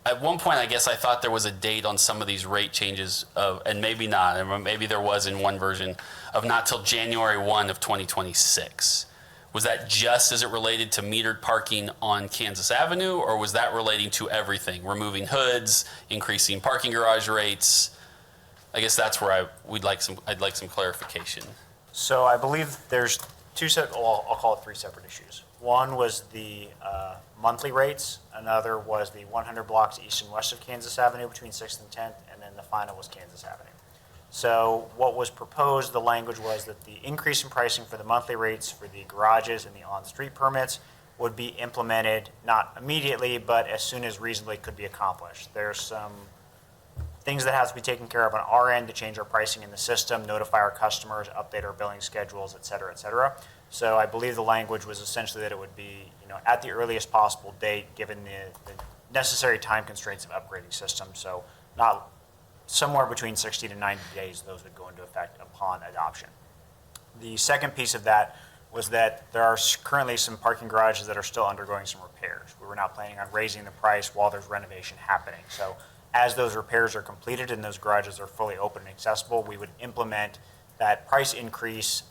at one point, I guess I thought there was a date on some of these rate changes of, and maybe not, and maybe there was in one version, of not till January 1 of 2026. Was that just as it related to metered parking on Kansas Avenue, or was that relating to everything? Removing hoods, increasing parking garage rates? I guess that's where I'd like some clarification. So I believe there's I'll call it three separate issues. One was the monthly rates, another was the 100 blocks east and west of Kansas Avenue between 6th and 10th, and then the final was Kansas Avenue. So what was proposed, the language was that the increase in pricing for the monthly rates for the garages and the on-street permits would be implemented not immediately, but as soon as reasonably could be accomplished. There's some things that have to be taken care of on our end to change our pricing in the system, notify our customers, update our billing schedules, et cetera, et cetera. So I believe the language was essentially that it would be, at the earliest possible date, given the necessary time constraints of upgrading systems. So not somewhere between 60 to 90 days, those would go into effect upon adoption. The second piece of that was that there are currently some parking garages that are still undergoing some repairs. We were not planning on raising the price while there's renovation happening. So as those repairs are completed and those garages are fully open and accessible, we would implement that price increase,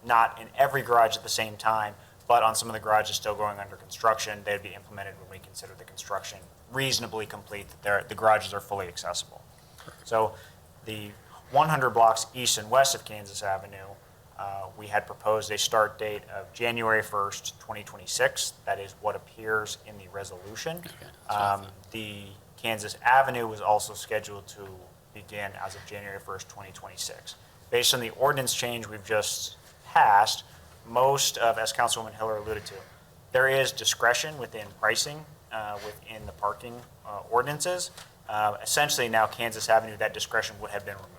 not in every garage at the same time, but on some of the garages still going under construction, they'd be implemented when we consider the construction reasonably complete, that the garages are fully accessible. So the 100 blocks east and west of Kansas Avenue, we had proposed a start date of January 1st, 2026. That is what appears in the resolution. The Kansas Avenue was also scheduled to begin as of January 1st, 2026. Based on the ordinance change we've just passed, most of, as Councilwoman Hiller alluded to, there is discretion within pricing, within the parking ordinances. Essentially now Kansas Avenue, that discretion would have been removed.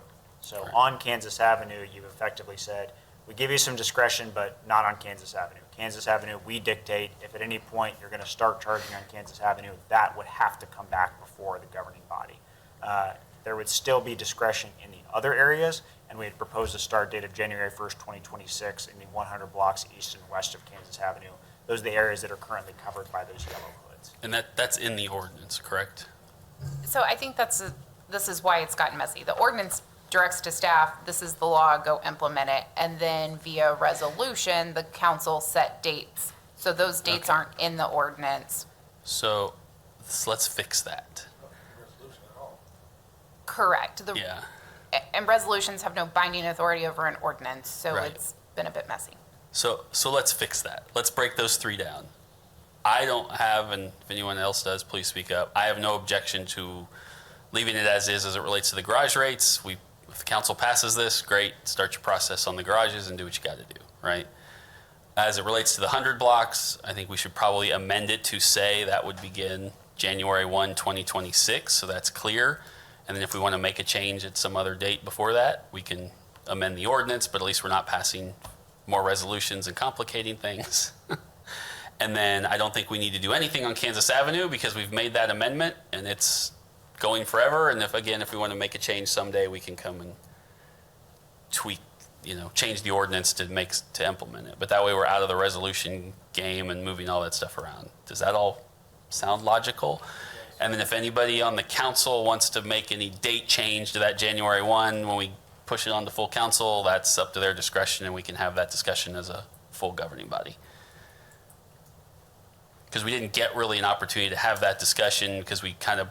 So on Kansas Avenue, you've effectively said, we give you some discretion, but not on Kansas Avenue. Kansas Avenue, we dictate. If at any point you're going to start charging on Kansas Avenue, that would have to come back before the governing body. There would still be discretion in the other areas, and we had proposed a start date of January 1st, 2026 in the 100 blocks east and west of Kansas Avenue. Those are the areas that are currently covered by those yellow hoods. And that's in the ordinance, correct? So I think this is why it's gotten messy. The ordinance directs to staff, this is the law, go implement it. And then via resolution, the council set dates. So those dates aren't in the ordinance. So let's fix that. Correct. Yeah. And resolutions have no binding authority over an ordinance, so Right. it's been a bit messy. So let's fix that. Let's break those three down. I don't have, and if anyone else does, please speak up. I have no objection to leaving it as is as it relates to the garage rates. If the council passes this, great, start your process on the garages and do what you got to do, right? As it relates to the 100 blocks, I think we should probably amend it to say that would begin January 1, 2026, so that's clear. And then if we want to make a change at some other date before that, we can amend the ordinance, but at least we're not passing more resolutions and complicating things. And then I don't think we need to do anything on Kansas Avenue because we've made that amendment and it's going forever. And if we want to make a change someday, we can come and tweak, change the ordinance to implement it. But that way we're out of the resolution game and moving all that stuff around. Does that all sound logical? And then if anybody on the council wants to make any date change to that January 1, when we push it on to full council, that's up to their discretion and we can have that discussion as a full governing body. Because we didn't get really an opportunity to have that discussion because we kind of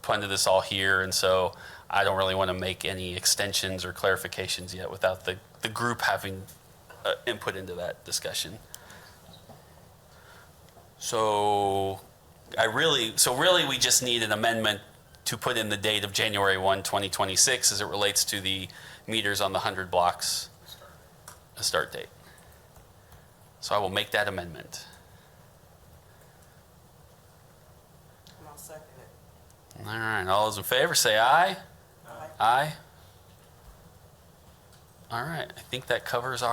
punted this all here. And so I don't really want to make any extensions or clarifications yet without the group having input into that discussion. So really, we just need an amendment to put in the date of January 1, 2026 as it relates to the meters on the 100 blocks, a start date. So I will make that amendment. And I'll second it. All right, all those in favor say aye. Aye. Aye. All right, I think that covers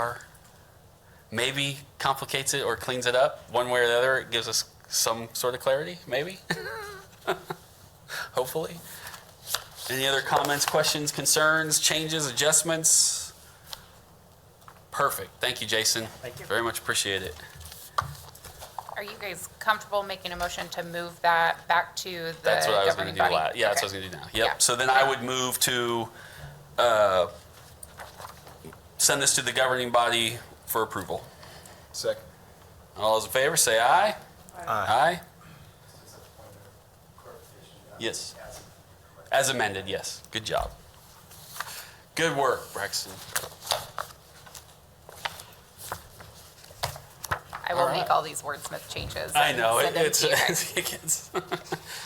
maybe complicates it or cleans it up one way or the other. It gives us some sort of clarity, maybe. Hopefully. Any other comments, questions, concerns, changes, adjustments? Perfect. Thank you, Jason. Thank you. Very much appreciate it. Are you guys comfortable making a motion to move that back to the That's what I was going governing to do. body? Yeah, that's Okay. what I was going to do now. Yep. Yeah. So then I would move to send this to the governing body for approval. Second. All those in favor, say aye. Aye. Aye. Yes. As amended, yes. Good job. Good work, Braxton. I will make all these wordsmith changes. I and know, send them it's to you guys. it gets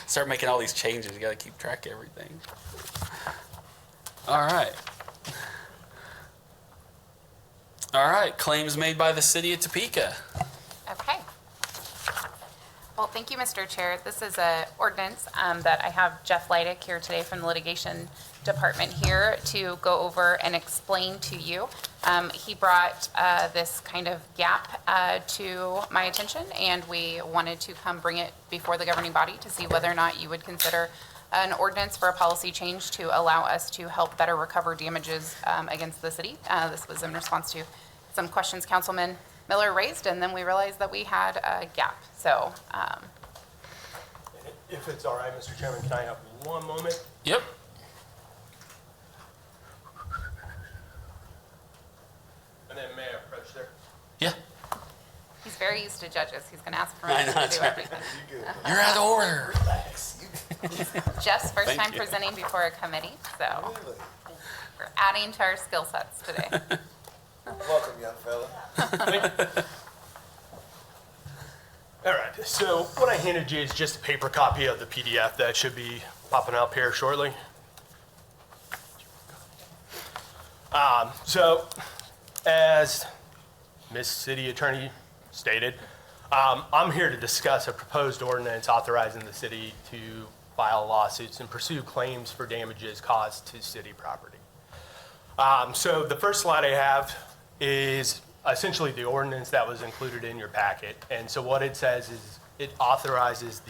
start making all these changes. You got to keep track of everything. All right. All right, claims made by the city of Topeka. Okay. Well, thank you, Mr. Chair. This is an ordinance that I have Jeff Leidick here today from the litigation department here to go over and explain to you. He brought this kind of gap to my attention, and we wanted to come bring it before the governing body to see whether or not you would consider an ordinance for a policy change to allow us to help better recover damages against the city. This was in response to some questions Councilman Miller raised, and then we realized that we had a gap. So, If it's all right, Mr. Chairman, can I have one moment? Yep. And then may I approach there? Yeah. he's very used to judges. He's going to ask I know, permission to that's do right. everything. You're out of order. Jeff's first Thank time you. presenting before a committee, so we're adding to our skill sets today. Welcome, young fella. All right, so what I handed you is just a paper copy of the PDF that should be popping up here shortly. So, as Miss City Attorney stated, I'm here to discuss a proposed ordinance authorizing the city to file lawsuits and pursue claims for damages caused to city property. So the first slide I have is essentially the ordinance that was included in your packet. And so what it says is it authorizes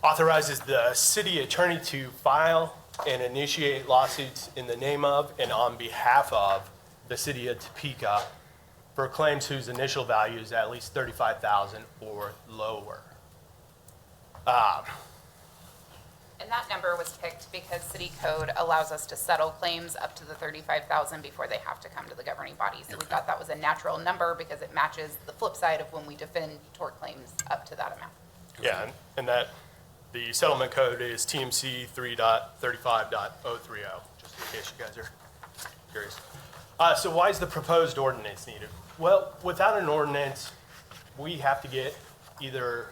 the city attorney to file and initiate lawsuits in the name of and on behalf of the city of Topeka for claims whose initial value is at least $35,000 or lower. And that number was picked because city code allows us to settle claims up to the 35,000 before they have to come to the governing body. So we thought that was a natural number because it matches the flip side of when we defend tort claims up to that amount. Yeah, and that the settlement code is TMC 3.35.030, just in case you guys are curious. So why is the proposed ordinance needed? Well, without an ordinance, we have to get either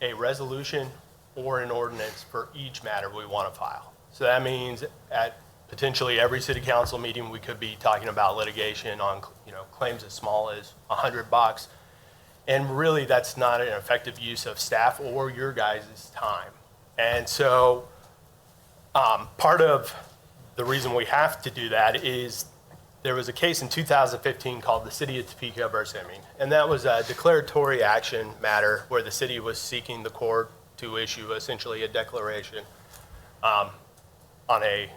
a resolution or an ordinance for each matter we want to file. So that means at potentially every city council meeting, we could be talking about litigation on, claims as small as $100. And really, that's not an effective use of staff or your guys' time. And so part of the reason we have to do that is there was a case in 2015 called the City of Topeka versus Hemming. And that was a declaratory action matter where the city was seeking the court to issue essentially a declaration on an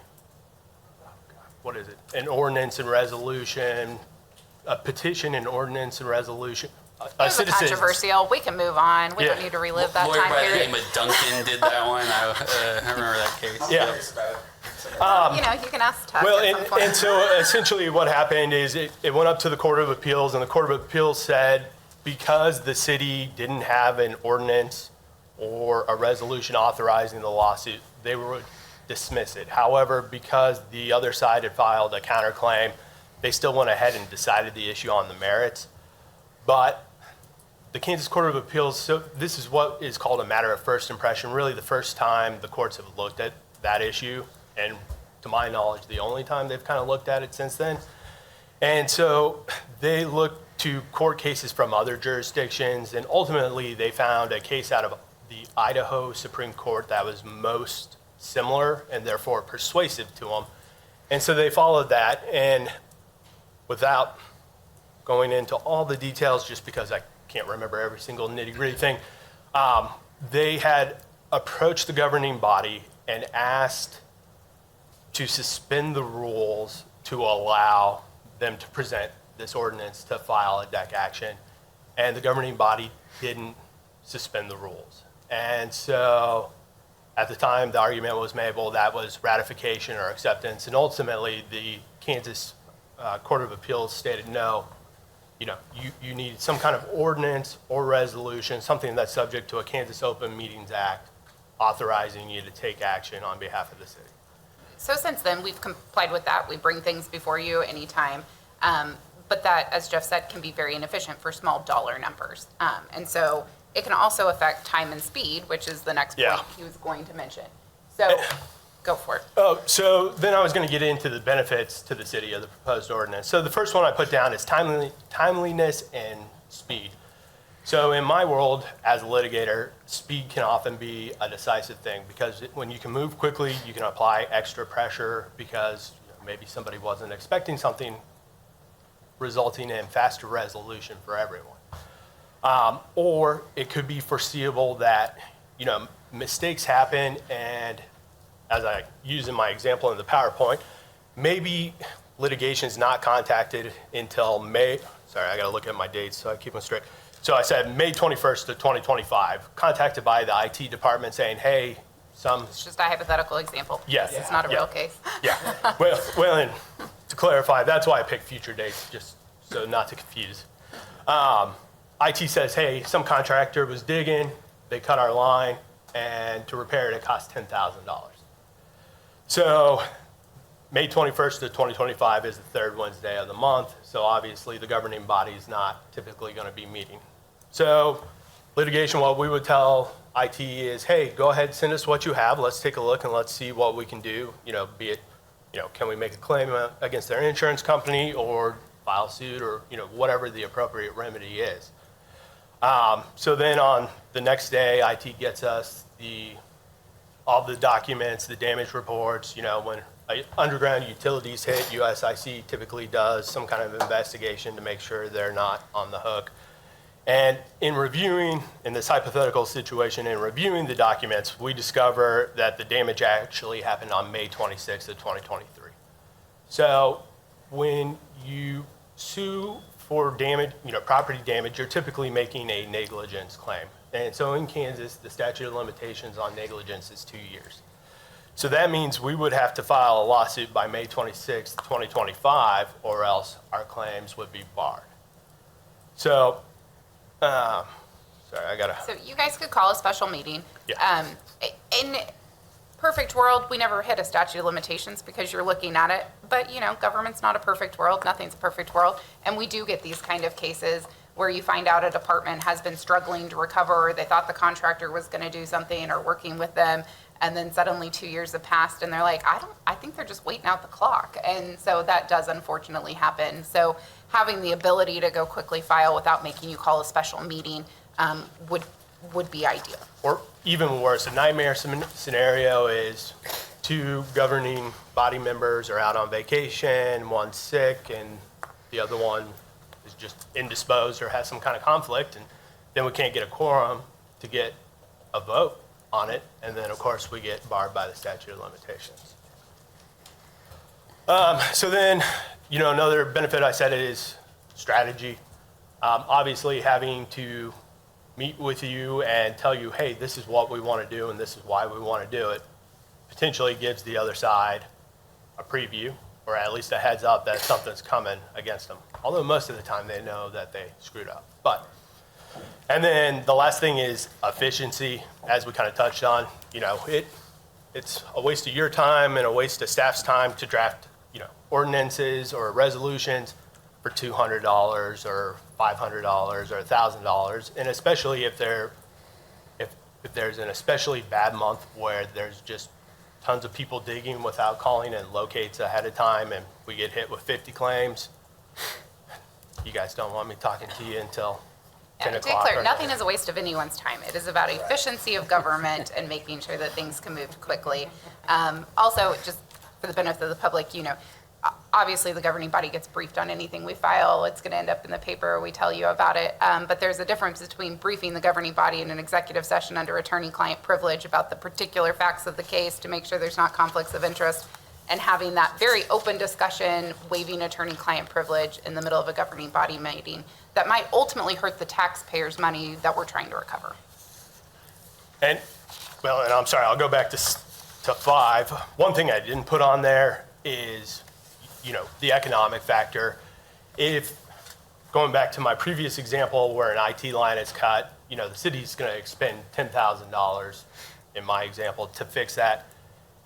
ordinance and resolution, a petition and ordinance and resolution. It was controversial. We can move on. We don't need to relive that Lawyer time by the period. name of Duncan did that one. I remember that case. Yeah. You can ask Tuck Well, at some point. and so essentially what happened is it went up to the Court of Appeals, and the Court of Appeals said because the city didn't have an ordinance or a resolution authorizing the lawsuit, they would dismiss it. However, because the other side had filed a counterclaim, they still went ahead and decided the issue on the merits. But the Kansas Court of Appeals, so this is what is called a matter of first impression, really the first time the courts have looked at that issue, and to my knowledge, the only time they've kind of looked at it since then. And so they looked to court cases from other jurisdictions, and ultimately they found a case out of the Idaho Supreme Court that was most similar and therefore persuasive to them. And so they followed that, and without going into all the details, just because I can't remember every single nitty-gritty thing, they had approached the governing body and asked to suspend the rules to allow them to present this ordinance to file a deck action. And the governing body didn't suspend the rules. And so at the time, the argument was made, well, that was ratification or acceptance. And ultimately, the Kansas Court of Appeals stated, no, you need some kind of ordinance or resolution, something that's subject to a Kansas Open Meetings Act authorizing you to take action on behalf of the city. So since then, we've complied with that. We bring things before you anytime. But that, as Jeff said, can be very inefficient for small dollar numbers. And so it can also affect time and speed, which is the next point he was going to mention. So go for it. Oh, so then I was going to get into the benefits to the city of the proposed ordinance. So the first one I put down is timeliness and speed. So in my world, as a litigator, speed can often be a decisive thing because when you can move quickly, you can apply extra pressure because maybe somebody wasn't expecting something, resulting in faster resolution for everyone. Or it could be foreseeable that, mistakes happen, and as I use in my example in the PowerPoint, maybe litigation is not contacted until May. Sorry, I got to look at my dates so I keep them straight. So I said May 21st of 2025, contacted by the IT department saying, hey, It's just a hypothetical example. Yes. It's not a real case. Yeah. Well, and to clarify, that's why I picked future dates, just so not to confuse. IT says, hey, some contractor was digging, they cut our line, and to repair it, it cost $10,000. So May 21st of 2025 is the third Wednesday of the month, so obviously the governing body is not typically going to be meeting. So litigation, what we would tell IT is, hey, go ahead, send us what you have, let's take a look and let's see what we can do, be it can we make a claim against their insurance company or file suit or, whatever the appropriate remedy is. So then on the next day, IT gets us all the documents, the damage reports, when underground utilities hit, USIC typically does some kind of investigation to make sure they're not on the hook. And in this hypothetical situation, in reviewing the documents, we discover that the damage actually happened on May 26th of 2023. So when you sue for damage, property damage, you're typically making a negligence claim. And so in Kansas, the statute of limitations on negligence is 2 years. So that means we would have to file a lawsuit by May 26th, 2025, or else our claims would be barred. So, sorry, So you guys could call a special meeting. Yeah. In perfect world, we never hit a statute of limitations because you're looking at it. But, government's not a perfect world. Nothing's a perfect world. And we do get these kind of cases where you find out a department has been struggling to recover, or they thought the contractor was going to do something or working with them, and then suddenly 2 years have passed and they're like, I think they're just waiting out the clock. And so that does unfortunately happen. So having the ability to go quickly file without making you call a special meeting would be ideal. Or even worse, a nightmare scenario is two governing body members are out on vacation, one's sick, and the other one is just indisposed or has some kind of conflict, and then we can't get a quorum to get a vote on it, and then, of course, we get barred by the statute of limitations. So then, another benefit I said is strategy. Obviously, having to meet with you and tell you, hey, this is what we want to do and this is why we want to do it, potentially gives the other side a preview, or at least a heads up that something's coming against them. Although most of the time they know that they screwed up. And then the last thing is efficiency, as we kind of touched on. It's a waste of your time and a waste of staff's time to draft, ordinances or resolutions for $200 or $500 or $1,000, and especially if there's an especially bad month where there's just tons of people digging without calling in locates ahead of time, and we get hit with 50 claims. You guys don't want me talking to you until 10 To be o'clock. clear, nothing is a waste of anyone's time. It is about efficiency of government and making sure that things can move quickly. Also, just for the benefit of the public, obviously the governing body gets briefed on anything we file. It's going to end up in the paper. We tell you about it. But there's a difference between briefing the governing body in an executive session under attorney-client privilege about the particular facts of the case to make sure there's not conflicts of interest, and having that very open discussion, waiving attorney-client privilege in the middle of a governing body meeting that might ultimately hurt the taxpayers' money that we're trying to recover. And I'm sorry, I'll go back to 5. One thing I didn't put on there is, the economic factor. If, going back to my previous example where an IT line is cut, the city's going to expend $10,000, in my example, to fix that.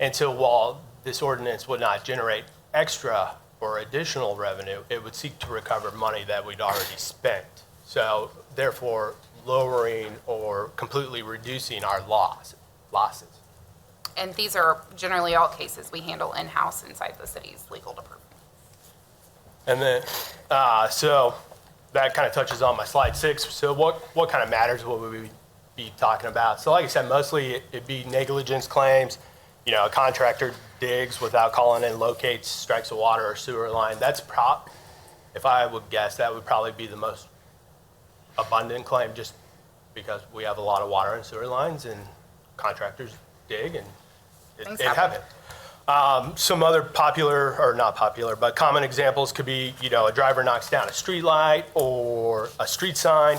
And so while this ordinance would not generate extra or additional revenue, it would seek to recover money that we'd already spent. So therefore, lowering or completely reducing our losses. And these are generally all cases we handle in-house inside the city's legal department. And then, so that kind of touches on my slide 6. So what kind of matters will we be talking about? So like I said, mostly it'd be negligence claims. A contractor digs without calling in locates, strikes a water or sewer line. If I would guess, that would probably be the most abundant claim, just because we have a lot of water and sewer lines and contractors dig and it happens. Some other popular, or not popular, but common examples could be, a driver knocks down a street light or a street sign,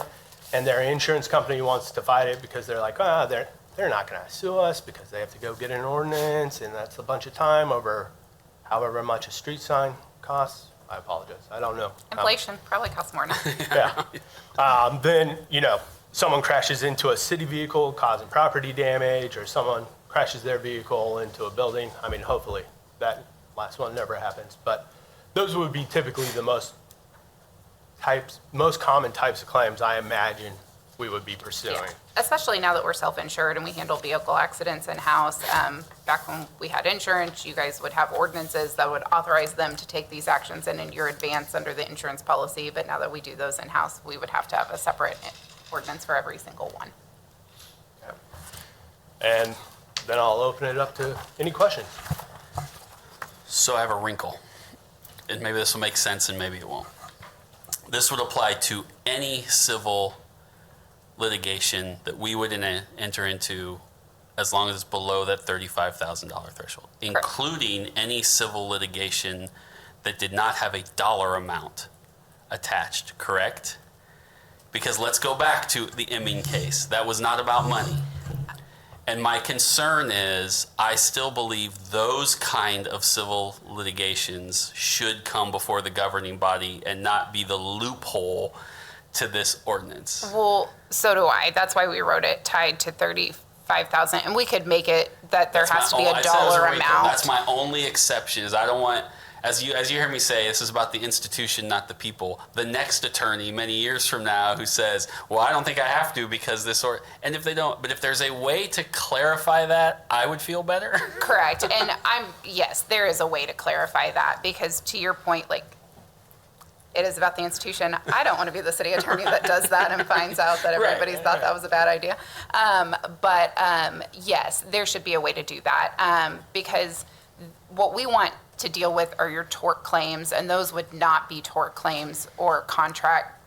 and their insurance company wants to fight it because they're like, they're not going to sue us because they have to go get an ordinance, and that's a bunch of time over however much a street sign costs. I apologize. I don't know. Inflation probably costs more now. Yeah. Then, someone crashes into a city vehicle causing property damage, or someone crashes their vehicle into a building. I mean, hopefully that last one never happens, but those would be typically the most common types of claims I imagine we would be pursuing. Yeah. Especially now that we're self-insured and we handle vehicle accidents in-house. Back when we had insurance, you guys would have ordinances that would authorize them to take these actions in your advance under the insurance policy. But now that we do those in-house, we would have to have a separate ordinance for every single one. And then I'll open it up to any questions. So I have a wrinkle, and maybe this will make sense and maybe it won't. This would apply to any civil litigation that we would enter into as long as it's below that $35,000 threshold, including any civil litigation that did not have a dollar amount attached, correct? Because let's go back to the Emming case. That was not about money. And my concern is, I still believe those kind of civil litigations should come before the governing body and not be the loophole to this ordinance. Well, so do I. That's why we wrote it tied to 35,000. And we could make it that there has to be a dollar amount. That's my only exception, is I don't want, as you hear me say, this is about the institution, not the people. The next attorney many years from now who says, well, I don't think I have to because this, and if they don't, but if there's a way to clarify that, I would feel better. Correct. And yes, there is a way to clarify that, because to your point, like, it is about the institution. I don't want to be the city attorney that does that and finds out that everybody's thought that was a bad idea. Yes, there should be a way to do that, because what we want to deal with are your tort claims, and those would not be tort claims or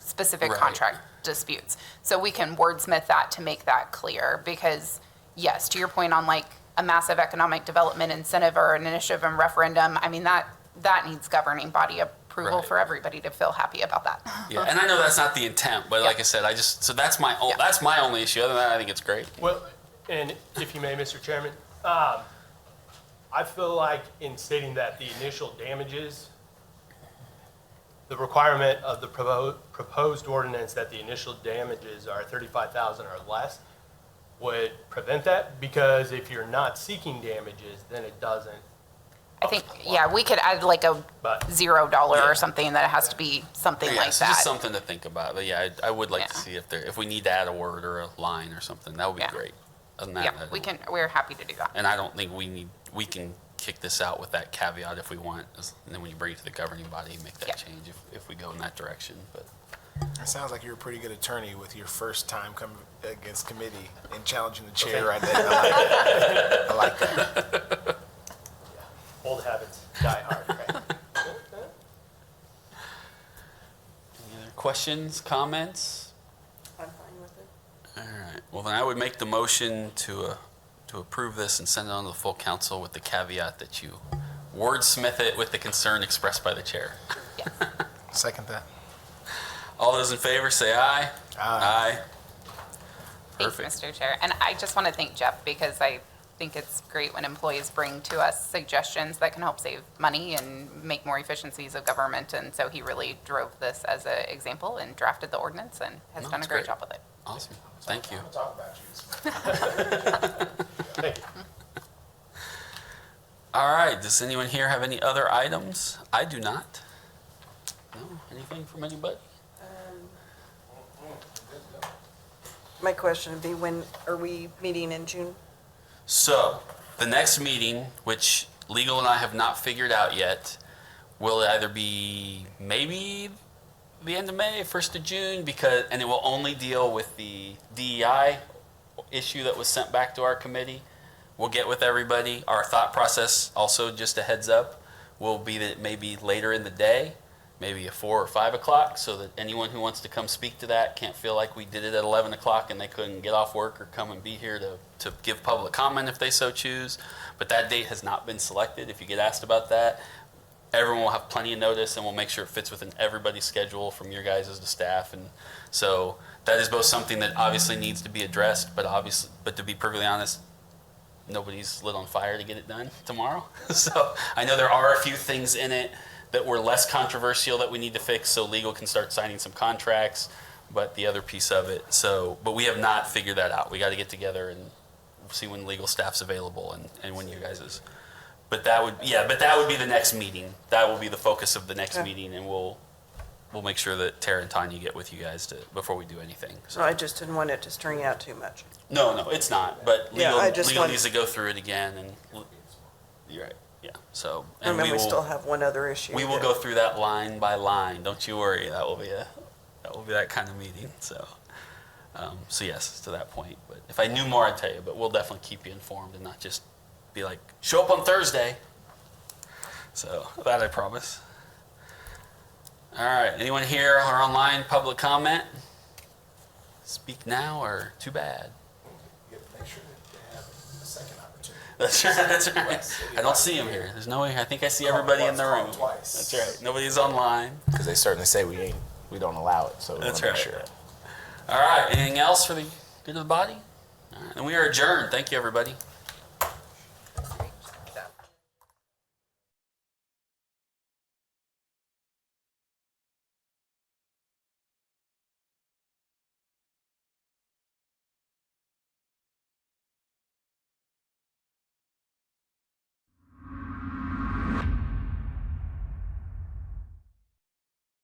specific contract disputes. So we can wordsmith that to make that clear, because yes, to your point on like a massive economic development incentive or an initiative and referendum, I mean, that needs governing body approval for everybody to feel happy about that. Yeah, and I know that's not the intent, but like I said, so that's my only issue. Other than that, I think it's great. Well, and if you may, Mr. Chairman, I feel like in stating that the initial damages, the requirement of the proposed ordinance that the initial damages are 35,000 or less would prevent that, because if you're not seeking damages, then it doesn't. I think, we could add like a $0 or something, that it has to be something like so that. just something to think about. But yeah, I would like to see if we need to add a word or a line or something, that would be great. Other than that, we're happy to do that. and I don't think we can kick this out with that caveat if we want, and then when you bring it to the governing body, make that change if we go in that direction. But It sounds like you're a pretty good attorney with your first time coming against committee and challenging the chair right there. I like that. Old habits die hard, right? any other questions, comments? I'm fine with it. All right. Well, then I would make the motion to approve this and send it on to the full council with the caveat that you wordsmith it with the concern expressed by the chair. Second that. All those in favor say aye. Aye. Thanks, Perfect. Mr. Chair. And I just want to thank Jeff, because I think it's great when employees bring to us suggestions that can help save money and make more efficiencies of government. And so he really drove this as an example and drafted the ordinance and has done a that's great great. job with it. Awesome. Thank you. We'll talk about you. Thank you. All right. Does anyone here have any other items? I do not. No? Anything from anybody? My question would be, when are we meeting in June? So, the next meeting, which legal and I have not figured out yet, will either be maybe the end of May, 1st of June, and it will only deal with the DEI issue that was sent back to our committee. We'll get with everybody. Our thought process, also just a heads up, will be that maybe later in the day, maybe at 4 or 5 o'clock, so that anyone who wants to come speak to that can't feel like we did it at 11 o'clock and they couldn't get off work or come and be here to give public comment if they so choose. But that date has not been selected. If you get asked about that, everyone will have plenty of notice, and we'll make sure it fits within everybody's schedule, from your guys to staff. And so that is both something that obviously needs to be addressed, but to be perfectly honest, nobody's lit on fire to get it done tomorrow. So I know there are a few things in it that were less controversial that we need to fix, so legal can start signing some contracts, but the other piece of it. But we have not figured that out. We got to get together and see when legal staff's available and when you guys is. But that would be the next meeting. That will be the focus of the next meeting, and we'll we'll make sure that Tara and Tanya get with you guys before we do anything. So I just didn't want it to string out too much. No, it's not, but Yeah, legal, I just legal want- needs to go through it again, and you're right, yeah, so. And then we will- still have one other issue. We will that- go through that line by line, don't you worry, that will be that kind of meeting, so. So yes, to that point, but if I knew more, I'd tell you, but we'll definitely keep you informed and not just be like, show up on Thursday. So, that I promise. All right, anyone here or online, public comment? Speak now or too bad? You have to make sure that they have a second opportunity. That's right, that's right. I don't see him here. There's no way, I think I see everybody in the Call room. twice. That's right, nobody's online. Because they certainly say we don't allow it, so we want That's to make right. sure. All right, anything else for the good of the body? All right, and we are adjourned. Thank you, everybody.